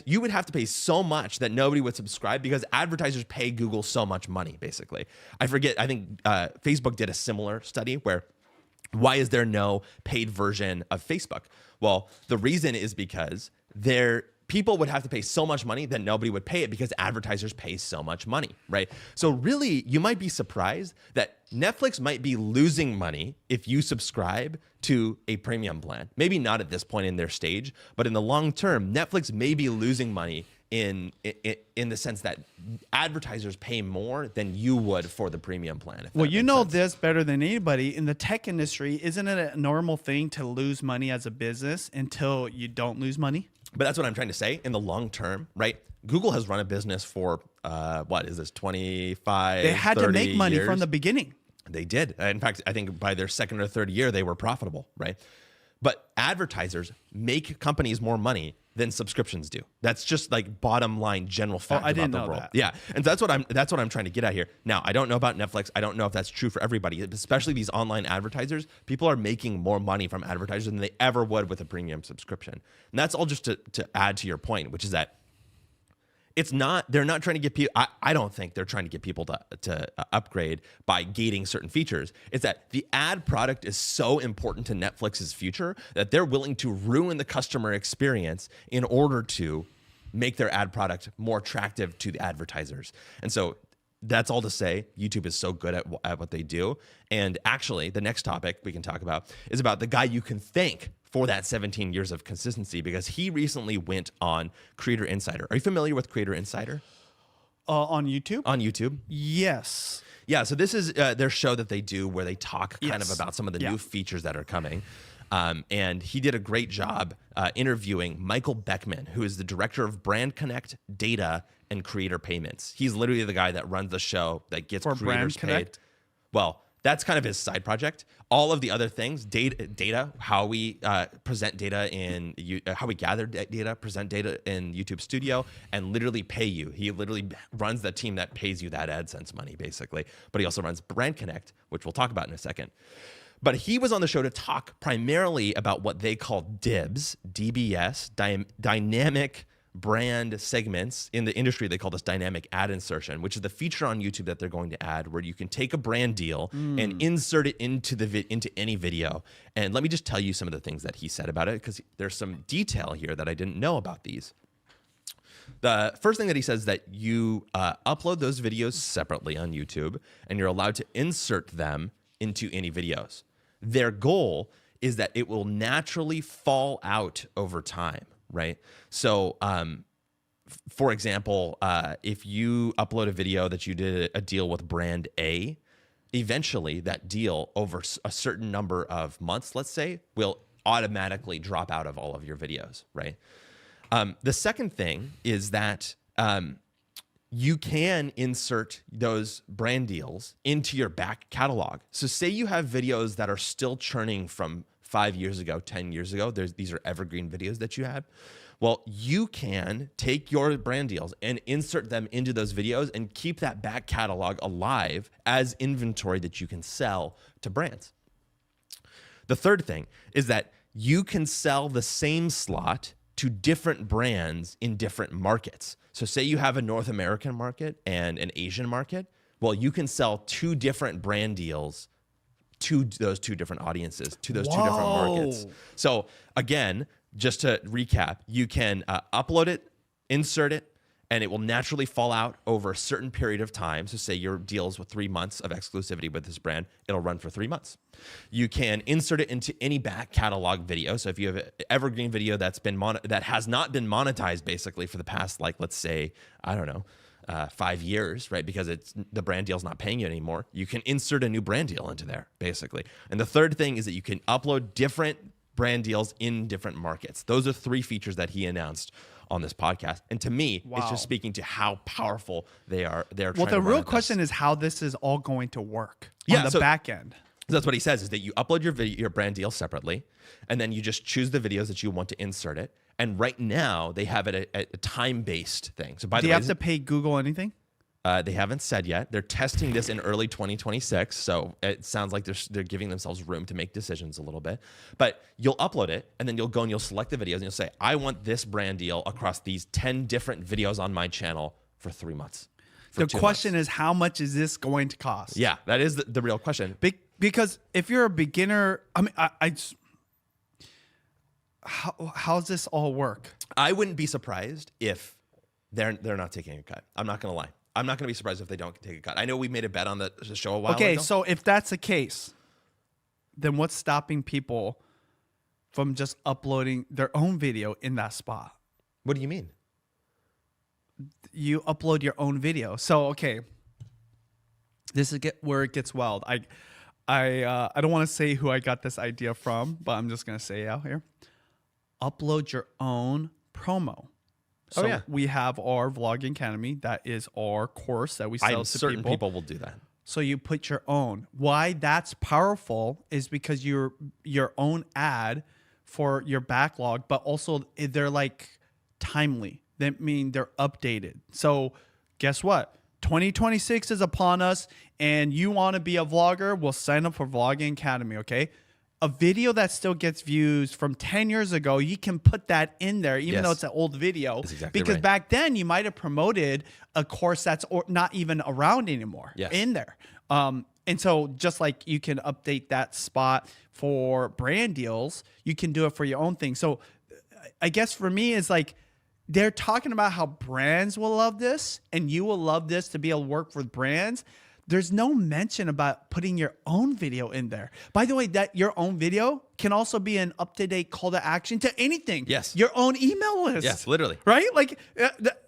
you would have to pay so much that nobody would subscribe because advertisers pay Google so much money, basically. I think Facebook did a similar study where, why is there no paid version of Facebook? Well, the reason is because people would have to pay so much money that nobody would pay it because advertisers pay so much money, right? So really, you might be surprised that Netflix might be losing money if you subscribe to a premium plan. Maybe not at this point in their stage, but in the long term, Netflix may be losing money in the sense that advertisers pay more than you would for the premium plan. Well, you know this better than anybody. In the tech industry, isn't it a normal thing to lose money as a business until you don't lose money? But that's what I'm trying to say. In the long term, right? Google has run a business for, 25, They had to make money years. from the beginning. They did. In fact, I think by their second or third year, they were profitable, right? But advertisers make companies more money than subscriptions do. That's just bottom line general fact about the world. That. Yeah. And that's what I'm trying to get at here. Now, I don't know about Netflix. I don't know if that's true for everybody, especially these online advertisers. People are making more money from advertisers than they ever would with a premium subscription. And that's all just to add to your point, which is that they're not trying to get people, I don't think they're trying to get people to upgrade by gating certain features. It's that the ad product is so important to Netflix's future that they're willing to ruin the customer experience in order to make their ad product more attractive to the advertisers. And so that's all to say, YouTube is so good at what they do. And actually, the next topic we can talk about is about the guy you can thank for that 17 years of consistency, because he recently went on Creator Insider. Are you familiar with Creator Insider? On YouTube? On YouTube? Yes. Yeah, so this is their show that they do where they talk kind of about some of the new features that are coming. And he did a great job interviewing Michael Beckman, who is the director of Brand Connect, Data, and Creator Payments. He's literally the guy that runs the show that gets creators paid. Well, that's kind of his side project. All of the other things, data, how we present data how we gather data, present data in YouTube Studio, and literally pay you. He literally runs the team that pays you that AdSense money, basically. But he also runs Brand Connect, which we'll talk about in a second. But he was on the show to talk primarily about what they call DIBS, DBS, dynamic brand segments in the industry. They call this dynamic ad insertion, which is the feature on YouTube that they're going to add, where you can take a brand deal and insert it into any video. And let me just tell you some of the things that he said about it, because there's some detail here that I didn't know about these. The first thing that he says is that you upload those videos separately on YouTube, and you're allowed to insert them into any videos. Their goal is that it will naturally fall out over time, right? So, for example, if you upload a video that you did a deal with brand A, eventually that deal over a certain number of months, let's say, will automatically drop out of all of your videos, right? The second thing is that you can insert those brand deals into your back catalog. So say you have videos that are still churning from 5 years ago, 10 years ago. These are evergreen videos that you have. Well, you can take your brand deals and insert them into those videos and keep that back catalog alive as inventory that you can sell to brands. The third thing is that you can sell the same slot to different brands in different markets. So say you have a North American market and an Asian market. Well, you can sell 2 different brand deals to those 2 different audiences, to those 2 different markets. So again, just to recap, you can upload it, insert it, and it will naturally fall out over a certain period of time. So say your deals with 3 months of exclusivity with this brand, it'll run for 3 months. You can insert it into any back catalog video. So if you have an evergreen video that's been that has not been monetized basically for the past, like, let's say, I don't know, 5 years, right? Because the brand deal's not paying you anymore. You can insert a new brand deal into there, basically. And the third thing is that you can upload different brand deals in different markets. Those are 3 features that he announced on this podcast. And to me, it's just speaking to how powerful they are. Well, the real question is how this is all going to work on the back end. That's what he says, is that you upload your brand deal separately, and then you just choose the videos that you want to insert it. And right now, they have it a time-based thing. So by the way, do you have to pay Google anything? They haven't said yet. They're testing this in early 2026, so it sounds like they're giving themselves room to make decisions a little bit. But you'll upload it, and then you'll go and you'll select the videos, and you'll say, I want this brand deal across these 10 different videos on my channel for 3 months. The question is, how much is this going to cost? Yeah, that is the real question. Because if you're a beginner, I mean, how's this all work? I wouldn't be surprised if they're not taking a cut. I'm not going to lie. I'm not going to be surprised if they don't take a cut. I know we made a bet on the show a while ago. Okay, so if that's the case, then what's stopping people from just uploading their own video in that spot? What do you mean? You upload your own video. So, okay, this is where it gets wild. I don't want to say who I got this idea from, but I'm just going to say it out here. Upload your own promo. So we have our Vlogging Academy. That is our course that we sell to people. Certain people will do that. So you put your own. Why that's powerful is because your own ad for your backlog, but also they're like timely. That mean they're updated. So guess what? 2026 is upon us, and you want to be a vlogger? Well, sign up for Vlogging Academy, okay? A video that still gets views from 10 years ago, you can put that in there, even though it's an old video. That's exactly because right. back then, you might have promoted a course that's not even around anymore in there. And so just like you can update that spot for brand deals, you can do it for your own thing. So I guess for me, it's like they're talking about how brands will love this and you will love this to be able to work with brands. There's no mention about putting your own video in there. By the way, that your own video can also be an up-to-date call to action to anything. Yes. Your own email list. Yes, literally. Right? Like,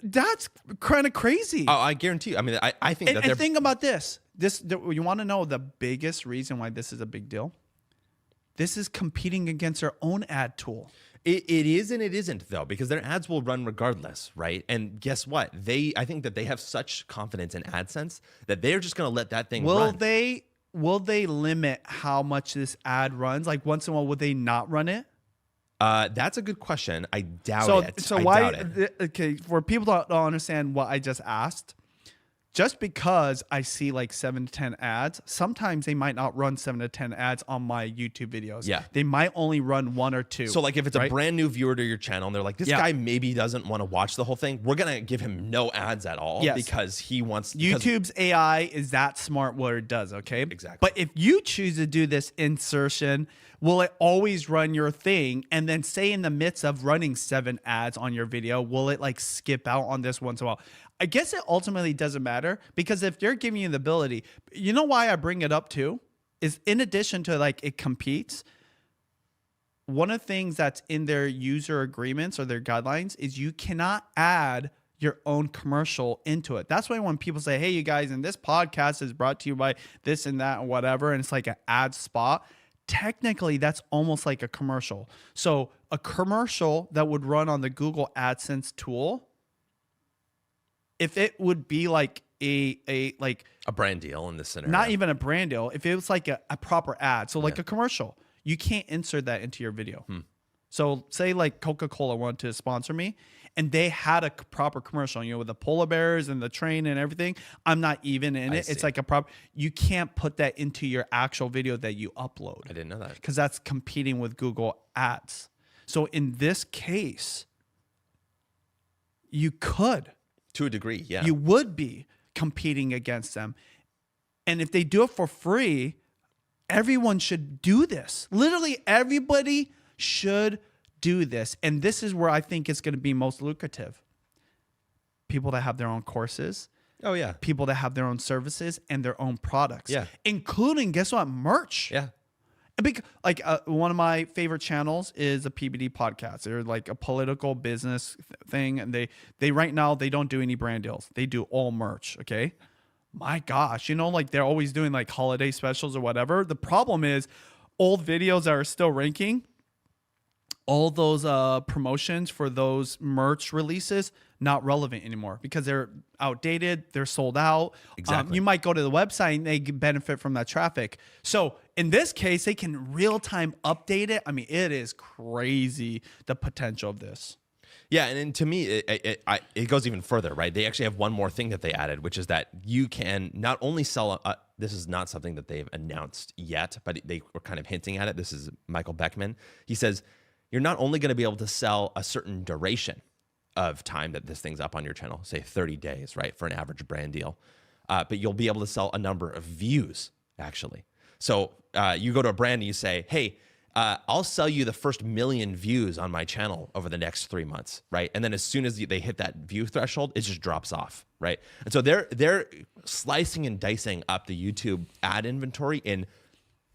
that's kind of crazy. Oh, I guarantee you. I mean, I think that and think about this. You want to know the biggest reason why this is a big deal? This is competing against our own ad tool. It is and it isn't, though, because their ads will run regardless, right? And guess what? I think that they have such confidence in AdSense that they're just going to let that thing run. Will they limit how much this ad runs? Like once in a while, would they not run it? That's a good question. I doubt it. So why? Okay, for people that don't understand what I just asked, just because I see like 7 to 10 ads, sometimes they might not run 7 to 10 ads on my YouTube videos. Yeah. They might only run 1 or 2. So like if it's a brand new viewer to your channel and they're like, this guy maybe doesn't want to watch the whole thing, we're going to give him no ads at all because he wants... YouTube's AI is that smart what it does, okay? Exactly. But if you choose to do this insertion, will it always run your thing? And then say in the midst of running 7 ads on your video, will it like skip out on this once in a while? I guess it ultimately doesn't matter, because if they're giving you the ability, you know why I bring it up too? Is in addition to like it competes, one of the things that's in their user agreements or their guidelines is you cannot add your own commercial into it. That's why when people say, hey, you guys, and this podcast is brought to you by this and that and whatever, and it's like an ad spot, technically that's almost like a commercial. So a commercial that would run on the Google AdSense tool, if it would be like a brand deal in this scenario. Not even a brand deal. If it was like a proper ad, so like a commercial, you can't insert that into your video. So say like Coca-Cola wanted to sponsor me and they had a proper commercial, with the polar bears and the train and everything. I'm not even in it. It's like a proper, you can't put that into your actual video that you upload. I didn't know that. Because that's competing with Google Ads. So in this case, you could. To a degree, yeah. You would be competing against them. And if they do it for free, everyone should do this. Literally everybody should do this. And this is where I think it's going to be most lucrative. People that have their own courses. Oh, yeah. People that have their own services and their own products. Yeah. Including, guess what? Merch. Yeah. Like one of my favorite channels is a PBD podcast. They're like a political business thing, and they right now they don't do any brand deals. They do all merch. Okay, my gosh, like they're always doing like holiday specials or whatever. The problem is old videos that are still ranking. All those promotions for those merch releases not relevant anymore because they're outdated, they're sold out. Exactly. You might go to the website and they benefit from that traffic. So in this case, they can real time update it. I mean, it is crazy the potential of this. Yeah, and to me, it goes even further, right? They actually have one more thing that they added, which is that you can not only sell. This is not something that they've announced yet, but they were kind of hinting at it. This is Michael Beckman. He says, you're not only going to be able to sell a certain duration of time that this thing's up on your channel, say 30 days, right, for an average brand deal, but you'll be able to sell a number of views, actually. So you go to a brand and you say, hey, I'll sell you the first 1 million views on my channel over the next 3 months, right? And then as soon as they hit that view threshold, it just drops off, right? And so they're slicing and dicing up the YouTube ad inventory in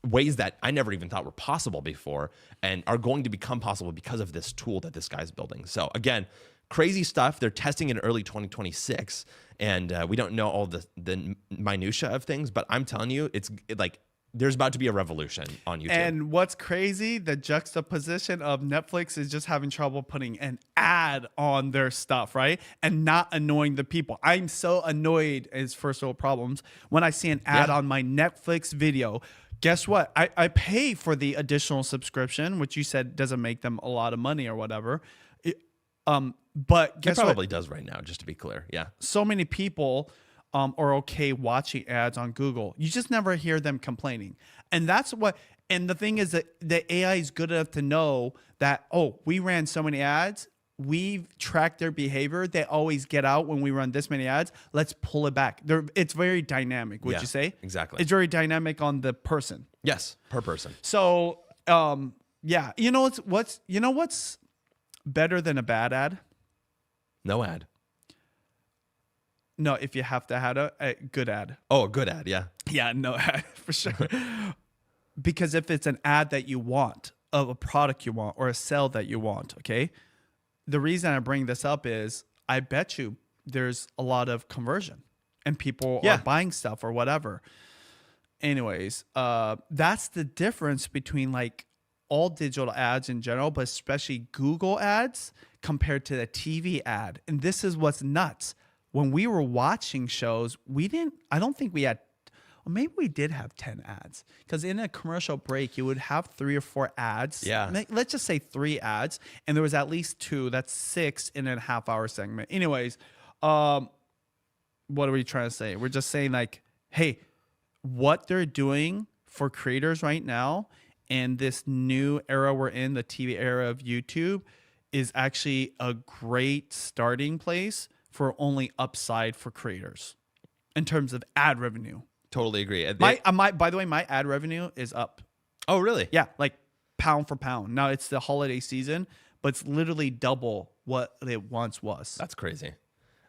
ways that I never even thought were possible before and are going to become possible because of this tool that this guy's building. So again, crazy stuff. They're testing in early 2026, and we don't know all the minutia of things, but I'm telling you, it's like there's about to be a revolution on YouTube. And what's crazy, the juxtaposition of Netflix is just having trouble putting an ad on their stuff, right? And not annoying the people. I'm so annoyed as first world problems when I see an ad on my Netflix video. Guess what? I pay for the additional subscription, which you said doesn't make them a lot of money or whatever. But guess it probably what? does right now, just to be clear. Yeah. So many people are okay watching ads on Google. You just never hear them complaining. And that's what, and the thing is that the AI is good enough to know that, oh, we ran so many ads. We've tracked their behavior. They always get out when we run this many ads. Let's pull it back. It's very dynamic, would you say? Exactly. It's very dynamic on the person. Yes, per person. So, yeah. What's better than a bad ad? No ad. No, if you have to have a good ad. Oh, a good ad, yeah. Yeah, no ad for sure. Because if it's an ad that you want, of a product you want, or a sale that you want, okay? The reason I bring this up is I bet you there's a lot of conversion and people are buying stuff or whatever. Anyways, that's the difference between like all digital ads in general, but especially Google ads compared to the TV ad. And this is what's nuts. When we were watching shows, I don't think we had, or maybe we did have 10 ads, because in a commercial break, you would have 3 or 4 ads. Yeah. Let's just say 3 ads, and there was at least 2. That's 6 in a half-hour segment. Anyways, what are we trying to say? We're just saying like, hey, what they're doing for creators right now and this new era we're in, the TV era of YouTube, is actually a great starting place for only upside for creators in terms of ad revenue. Totally agree. By the way, my ad revenue is up. Oh, really? Yeah, like pound for pound. Now it's the holiday season, but it's literally double what it once was. That's crazy.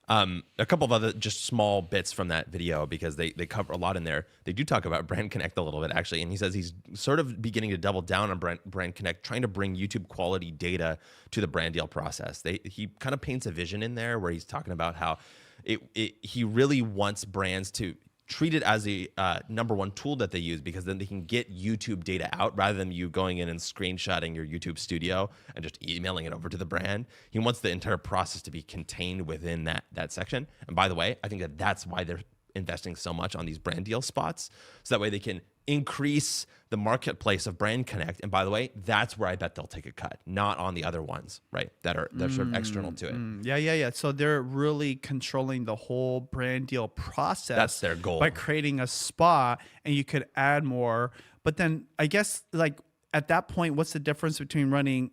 A couple of other just small bits from that video, because they cover a lot in there. They do talk about Brand Connect a little bit, actually. And he says he's sort of beginning to double down on Brand Connect, trying to bring YouTube quality data to the brand deal process. He kind of paints a vision in there where he's talking about how he really wants brands to treat it as a number one tool that they use, because then they can get YouTube data out rather than you going in and screenshotting your YouTube studio and just emailing it over to the brand. He wants the entire process to be contained within that section. And by the way, I think that's why they're investing so much on these brand deal spots, so that way they can increase the marketplace of Brand Connect. And by the way, that's where I bet they'll take a cut, not on the other ones, right? That are sort of external to it. Yeah. So they're really controlling the whole brand deal process. That's their goal. By creating a spot, and you could add more. But then I guess like at that point, what's the difference between running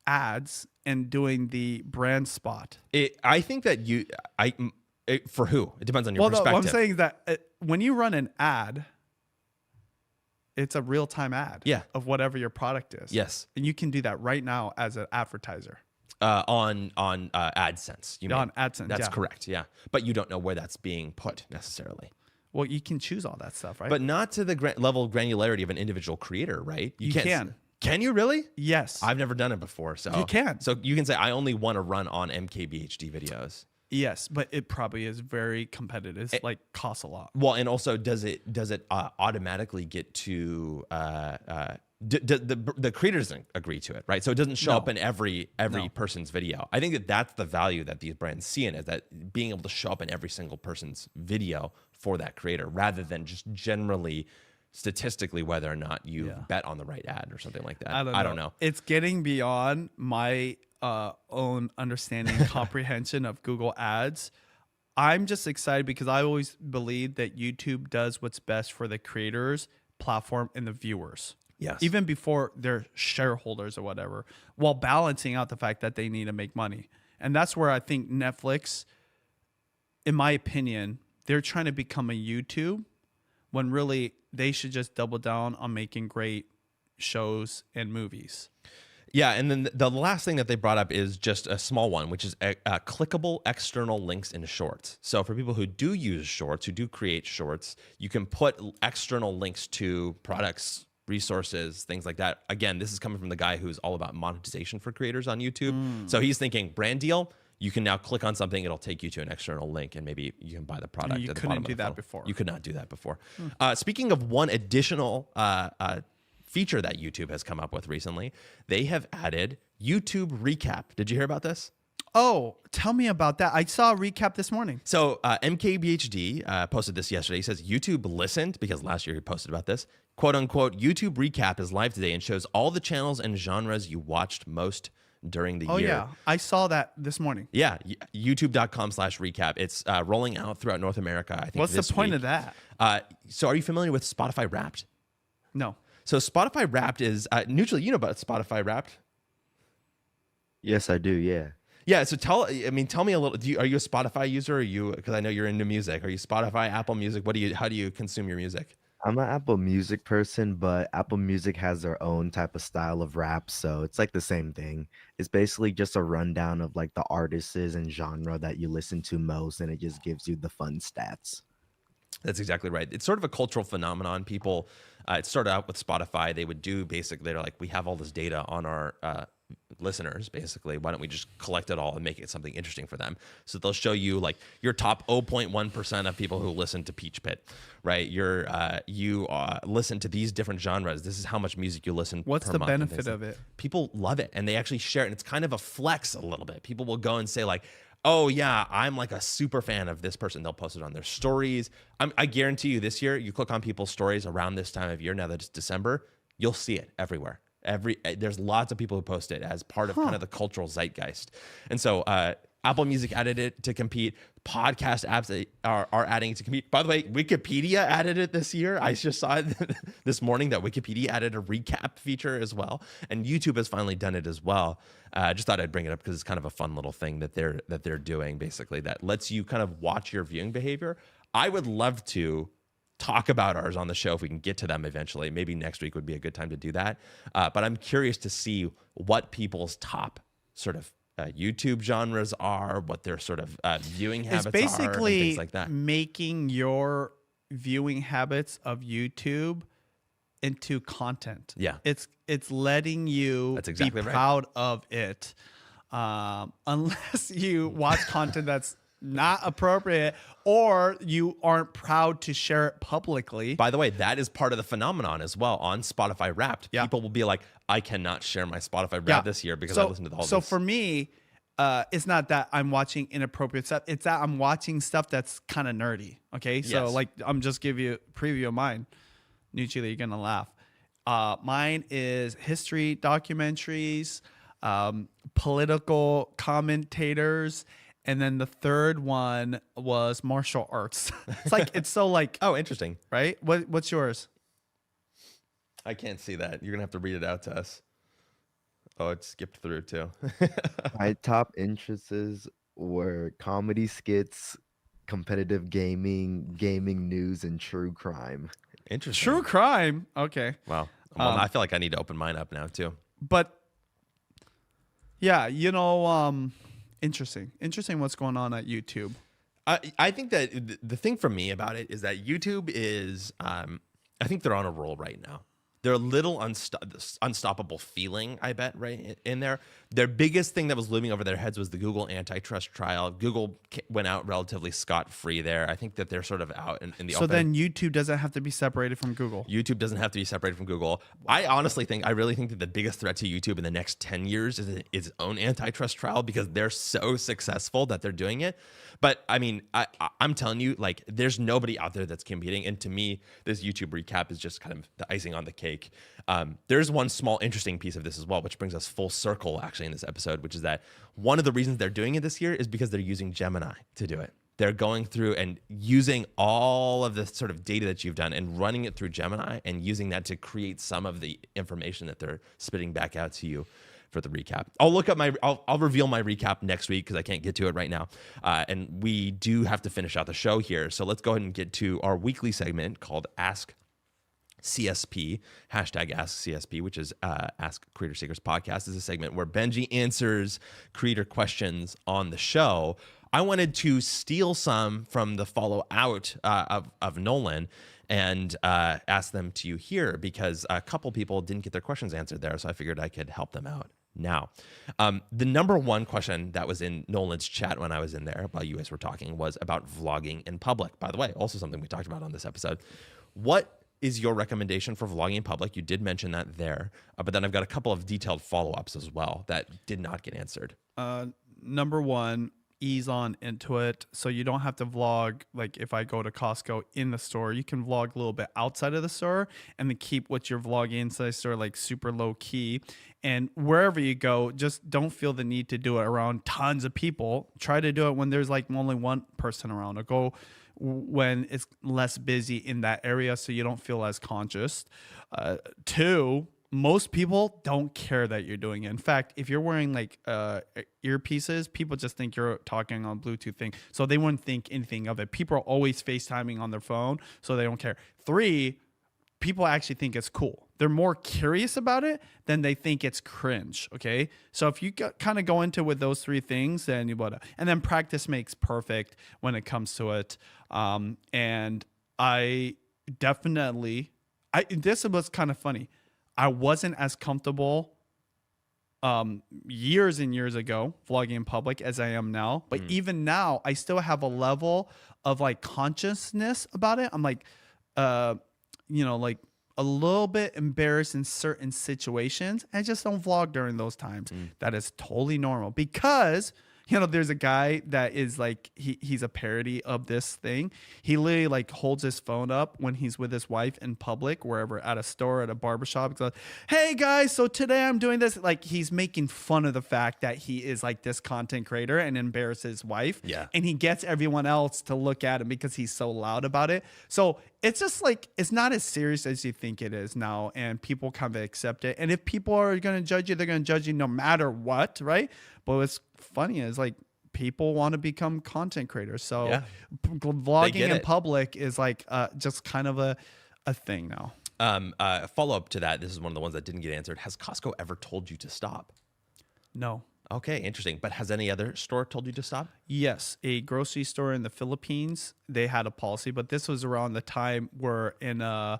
ads and doing the brand spot? I think that for who? It depends on your perspective. What I'm saying is that when you run an ad, it's a real-time ad of whatever your product is. Yes. And you can do that right now as an advertiser. On AdSense. You mean? On AdSense, That's correct, yeah. But you don't know where that's being put necessarily. Well, you can choose all that stuff, right? But not to the level of granularity of an individual creator, right? You can. Can you really? Yes. I've never done it before. So you can. So you can say, I only want to run on MKBHD videos. Yes, but it probably is very competitive. It's like costs a lot. Well, and also, does it automatically get to the creator doesn't agree to it, right? So it doesn't show up in every person's video. I think that's the value that these brands see in it, that being able to show up in every single person's video for that creator, rather than just generally statistically whether or not you bet on the right ad or something like that. I don't know. It's getting beyond my own understanding, comprehension of Google Ads. I'm just excited because I always believe that YouTube does what's best for the creators, platform, and the viewers. Yes. Even before their shareholders or whatever, while balancing out the fact that they need to make money. And that's where I think Netflix, in my opinion, they're trying to become a YouTube when really they should just double down on making great shows and movies. Yeah, and then the last thing that they brought up is just a small one, which is clickable external links in Shorts. So for people who do use Shorts, who do create Shorts, you can put external links to products, resources, things like that. Again, this is coming from the guy who's all about monetization for creators on YouTube. So he's thinking brand deal. You can now click on something, it'll take you to an external link, and maybe you can buy the product. You at the couldn't bottom do of the that funnel. before. You could not do that before. Speaking of one additional feature that YouTube has come up with recently, they have added YouTube Recap. Did you hear about this? Oh, tell me about that. I saw a recap this morning. So MKBHD posted this yesterday. He says YouTube listened, because last year he posted about this. Quote unquote, YouTube Recap is live today and shows all the channels and genres you watched most during the year. Oh, yeah. I saw that this morning. Yeah. YouTube.com/recap. It's rolling out throughout North America, I think. What's the point of that? So are you familiar with Spotify Wrapped? No. So Spotify Wrapped is, Neutrally, you know about Spotify Wrapped? Yes, I do. Yeah. Yeah, so tell me a little. Are you a Spotify user? Or because I know you're into music. Are you Spotify, Apple Music? How do you consume your music? I'm an Apple Music person, but Apple Music has their own type of style of rap, so it's like the same thing. It's basically just a rundown of like the artists and genre that you listen to most, and it just gives you the fun stats. That's exactly right. It's sort of a cultural phenomenon. People, it started out with Spotify. They would do they're like, we have all this data on our listeners, basically. Why don't we just collect it all and make it something interesting for them? So they'll show you like your top 0.1% of people who listen to Peach Pit, right? You listen to these different genres. This is how much music you listen. What's per the month benefit of it? People love it, and they actually share it. And it's kind of a flex a little bit. People will go and say like, oh yeah, I'm like a super fan of this person. They'll post it on their stories. I guarantee you this year, you click on people's stories around this time of year, now that it's December, you'll see it everywhere. There's lots of people who post it as part of kind of the cultural zeitgeist. And so Apple Music added it to compete. Podcast apps are adding it to compete. By the way, Wikipedia added it this year. I just saw it this morning that Wikipedia added a recap feature as well, and YouTube has finally done it as well. I just thought I'd bring it up because it's kind of a fun little thing that they're doing, basically, that lets you kind of watch your viewing behavior. I would love to talk about ours on the show if we can get to them eventually. Maybe next week would be a good time to do that. But I'm curious to see what people's top sort of YouTube genres are, what their sort of viewing habits it's basically are, and things like that. Making your viewing habits of YouTube into content. Yeah. It's letting you That's exactly be right. proud of it. Unless you watch content that's not appropriate or you aren't proud to share it publicly. By the way, that is part of the phenomenon as well on Spotify Wrapped. Yeah. People will be like, I cannot share my Spotify Wrapped this year because I listened to all So this. for me, it's not that I'm watching inappropriate stuff. It's that I'm watching stuff that's kind of nerdy. Okay. So Yes. like, I'm just giving you a preview of mine. Nucci, you're going to laugh. Mine is history documentaries, political commentators. And then the third one was martial arts. It's so like, Oh, interesting. right? What's yours? I can't see that. You're going to have to read it out to us. Oh, it skipped through too. My top interests were comedy skits, competitive gaming, gaming news, and true crime. Interesting. True crime. Okay. Wow. Well, I feel like I need to open mine up now too. But yeah, interesting what's going on at YouTube. I think that the thing for me about it is that YouTube is, I think they're on a roll right now. They're a little unstoppable feeling, I bet, right in there. Their biggest thing that was looming over their heads was the Google antitrust trial. Google went out relatively scot-free there. I think that they're sort of out in the So open. then YouTube doesn't have to be separated from Google. YouTube doesn't have to be separated from Google. I really think that the biggest threat to YouTube in the next 10 years is its own antitrust trial because they're so successful that they're doing it. But I mean, I'm telling you, like, there's nobody out there that's competing. And to me, this YouTube recap is just kind of the icing on the cake. There's one small interesting piece of this as well, which brings us full circle actually in this episode, which is that one of the reasons they're doing it this year is because they're using Gemini to do it. They're going through and using all of the sort of data that you've done and running it through Gemini and using that to create some of the information that they're spitting back out to you for the recap. I'll reveal my recap next week because I can't get to it right now. And we do have to finish out the show here. So let's go ahead and get to our weekly segment called AskCSP, hashtag AskCSP, which is Ask Creator Secrets Podcast. Is a segment where Benji answers creator questions on the show. I wanted to steal some from the follow out of Nolan and ask them to you here because a couple people didn't get their questions answered there. So I figured I could help them out. Now, the number one question that was in Nolan's chat when I was in there while you guys were talking was about vlogging in public. By the way, also something we talked about on this episode. What is your recommendation for vlogging in public? You did mention that there, but then I've got a couple of detailed follow-ups as well that did not get answered. Number one, ease on into it. So you don't have to vlog. Like if I go to Costco in the store, you can vlog a little bit outside of the store and then keep what you're vlogging inside the store like super low key. And wherever you go, just don't feel the need to do it around tons of people. Try to do it when there's like only one person around, or go when it's less busy in that area so you don't feel as conscious. Two, most people don't care that you're doing it. In fact, if you're wearing like earpieces, people just think you're talking on Bluetooth thing. So they wouldn't think anything of it. People are always FaceTiming on their phone, so they don't care. Three, people actually think it's cool. They're more curious about it than they think it's cringe, okay? So if you kind of go into with those three things, then you would, and then practice makes perfect when it comes to it. And I definitely, this was kind of funny. I wasn't as comfortable years and years ago vlogging in public as I am now. But even now, I still have a level of like consciousness about it. I'm like, like a little bit embarrassed in certain situations. I just don't vlog during those times. That is totally normal because You know, there's a guy that is like he's a parody of this thing. He literally like holds his phone up when he's with his wife in public, wherever, at a store, at a barbershop. He's like, "Hey guys, so today I'm doing this." Like he's making fun of the fact that he is like this content creator and embarrasses his wife. Yeah. And he gets everyone else to look at him because he's so loud about it. So it's just like, it's not as serious as you think it is now, and people kind of accept it. And if people are going to judge you, they're going to judge you no matter what, right? But what's funny is like people want to become content creators. So Yeah. vlogging in public is like just kind of a thing now. Follow up to that. This is one of the ones that didn't get answered. Has Costco ever told you to stop? No. Okay, interesting. But has any other store told you to stop? Yes, a grocery store in the Philippines, they had a policy, but this was around the time where in a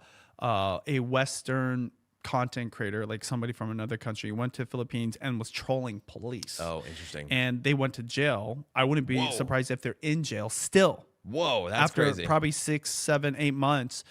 Western content creator, like somebody from another country, went to the Philippines and was trolling police. Oh, interesting. And they went to jail. I wouldn't be surprised if they're in jail still. Whoa, that's after crazy. Probably 6, 7, 8 months.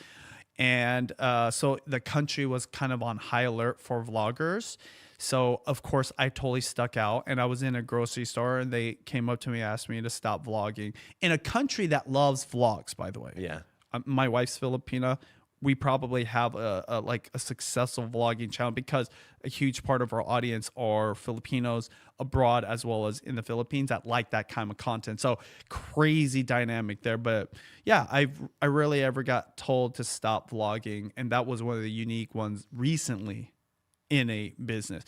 And so the country was kind of on high alert for vloggers. So, of course, I totally stuck out, and I was in a grocery store, and they came up to me, asked me to stop vlogging in a country that loves vlogs, by the way. Yeah. My wife's Filipina. We probably have a successful vlogging channel because a huge part of our audience are Filipinos abroad as well as in the Philippines that like that kind of content. So crazy dynamic there. But yeah, I rarely ever got told to stop vlogging, and that was one of the unique ones recently in a business.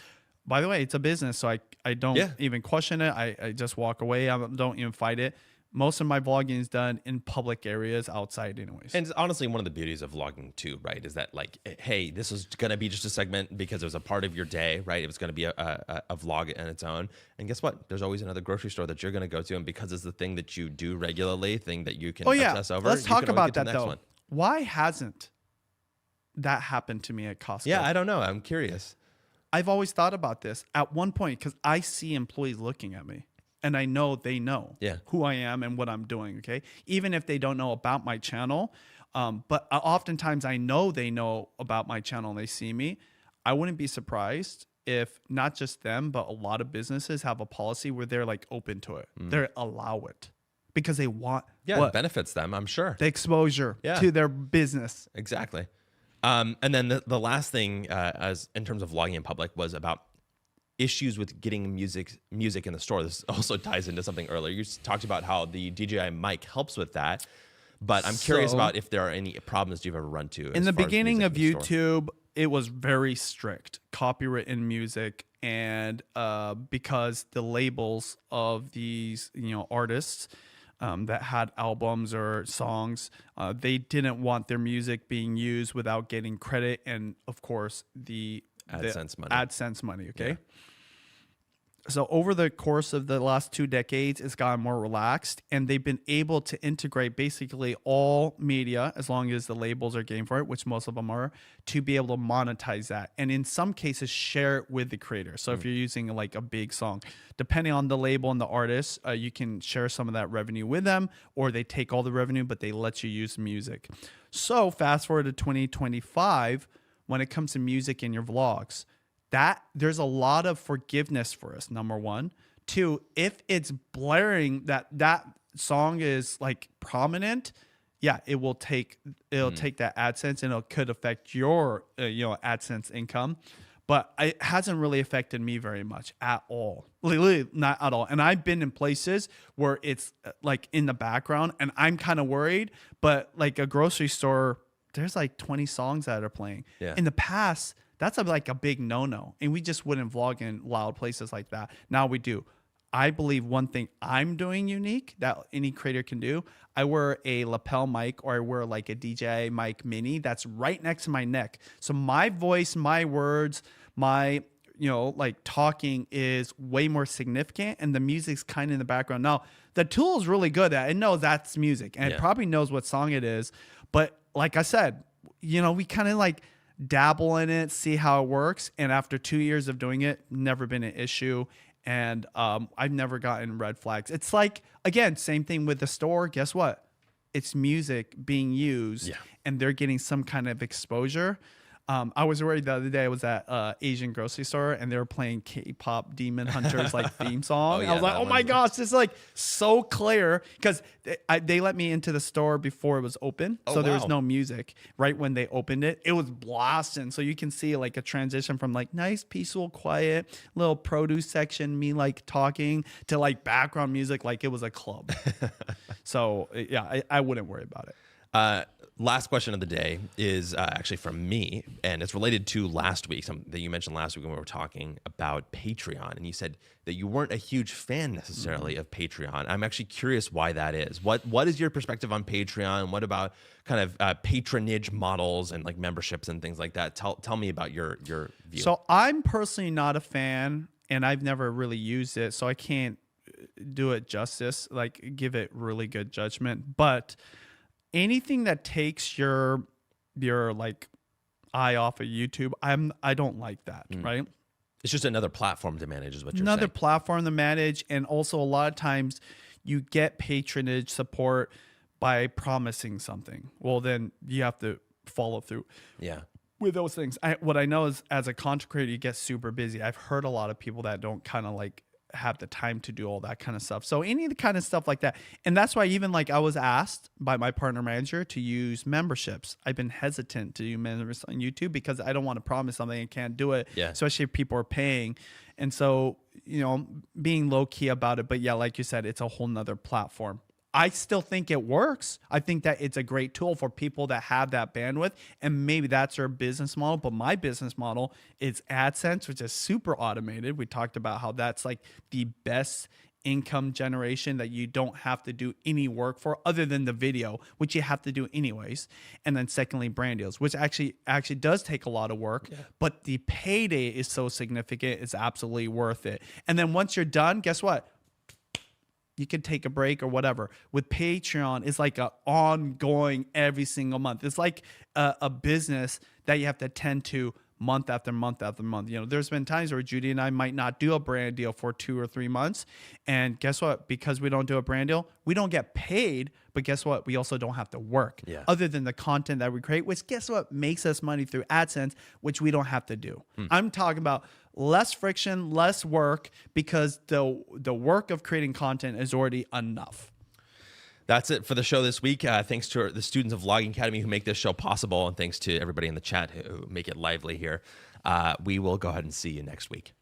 By the way, it's a business, so I don't even question it. I just walk away. I don't even fight it. Most of my vlogging is done in public areas outside anyways. And it's honestly one of the beauties of vlogging too, right? Is that like, hey, this is going to be just a segment because it was a part of your day, right? It was going to be a vlog on its own. And guess what? There's always another grocery store that you're going to go to. And because it's the thing that you do regularly, thing that you can obsess over. Let's talk about that though. One. Why hasn't that happened to me at Costco? Yeah, I don't know. I'm curious. I've always thought about this at one point because I see employees looking at me. And I know they know who I am and what I'm doing, okay? Even if they don't know about my channel. But oftentimes I know they know about my channel and they see me. I wouldn't be surprised if not just them, but a lot of businesses have a policy where they're like open to it. They allow it because they want it benefits them, I'm sure. The exposure to their business. Exactly. And then the last thing as in terms of vlogging in public was about issues with getting music in the store. This also ties into something earlier. You talked about how the DJI mic helps with that, but I'm curious about if there are any problems you've ever run to. In the beginning of YouTube, it was very strict, copywritten music, and because the labels of these artists that had albums or songs, they didn't want their music being used without getting credit and, of course, the AdSense money. Okay. Yeah. So over the course of the last 2 decades, it's gotten more relaxed, and they've been able to integrate basically all media, as long as the labels are game for it, which most of them are, to be able to monetize that. And in some cases, share it with the creator. So if you're using like a big song, depending on the label and the artist, you can share some of that revenue with them, or they take all the revenue, but they let you use music. So fast forward to 2025, when it comes to music in your vlogs, that there's a lot of forgiveness for us, number one. 2, if it's blaring that song is like prominent, it will take that AdSense, and it could affect your AdSense income. But it hasn't really affected me very much at all. Literally not at all. And I've been in places where it's like in the background and I'm kind of worried, but like a grocery store, there's like 20 songs that are playing. Yeah. In the past, that's like a big no-no. And we just wouldn't vlog in loud places like that. Now we do. I believe one thing I'm doing unique that any creator can do, I wear a lapel mic, or I wear like a DJI mic mini that's right next to my neck. So my voice, my words, my like talking is way more significant, and the music's kind of in the background. Now, the tool is really good at it. It knows that's music, and it probably knows what song it is. But like I said, we kind of like dabble in it, see how it works. And after 2 years of doing it, never been an issue. And I've never gotten red flags. It's like, again, same thing with the store. Guess what? It's music being used and they're getting some kind of exposure. I was worried the other day. I was at Asian grocery store and they were playing K-pop Demon Hunters like theme song. Yeah, I was like, oh my gosh, this is like so clear because they let me into the store before it was open, so there was no music. Right when they opened it, it was blasting. So you can see like a transition from like nice, peaceful, quiet little produce section, me like talking to like background music, like it was a club. So yeah, I wouldn't worry about it. Last question of the day is actually from me, and it's related to last week, something that you mentioned last week when we were talking about Patreon, and you said that you weren't a huge fan necessarily of Patreon. I'm actually curious why that is. What is your perspective on Patreon? What about kind of patronage models and like memberships and things like that? Tell me about your view. So I'm personally not a fan, and I've never really used it, so I can't do it justice, like give it really good judgment. But anything that takes your like eye off of YouTube, I don't like that, right? It's just another platform to manage, is what you're Another saying. platform to manage, and also a lot of times you get patronage support by promising something. Well, then you have to follow through. Yeah. With those things. What I know is as a content creator, you get super busy. I've heard a lot of people that don't kind of like have the time to do all that kind of stuff. So any of the kind of stuff like that. And that's why even like I was asked by my partner manager to use memberships. I've been hesitant to do memberships on YouTube because I don't want to promise something and can't do it, especially if people are paying. And so, you know, being low key about it. But yeah, like you said, it's a whole nother platform. I still think it works. I think that it's a great tool for people that have that bandwidth, and maybe that's their business model. But my business model is AdSense, which is super automated. We talked about how that's like the best income generation that you don't have to do any work for other than the video, which you have to do anyways. And then secondly, brand deals, which actually does take a lot of work, but the payday is so significant, it's absolutely worth it. And then once you're done, guess what? You can take a break or whatever. With Patreon, it's like an ongoing every single month. It's like a business that you have to attend to month after month after month. You know, there's been times where Judy and I might not do a brand deal for 2 or 3 months. And guess what? Because we don't do a brand deal, we don't get paid. But guess what? We also don't have to work other than the content that we create, which guess what? Makes us money through AdSense, which we don't have to do. I'm talking about less friction, less work, because the work of creating content is already enough. That's it for the show this week. Thanks to the students of Vlogging Academy who make this show possible, and thanks to everybody in the chat who make it lively here. We will go ahead and see you next week.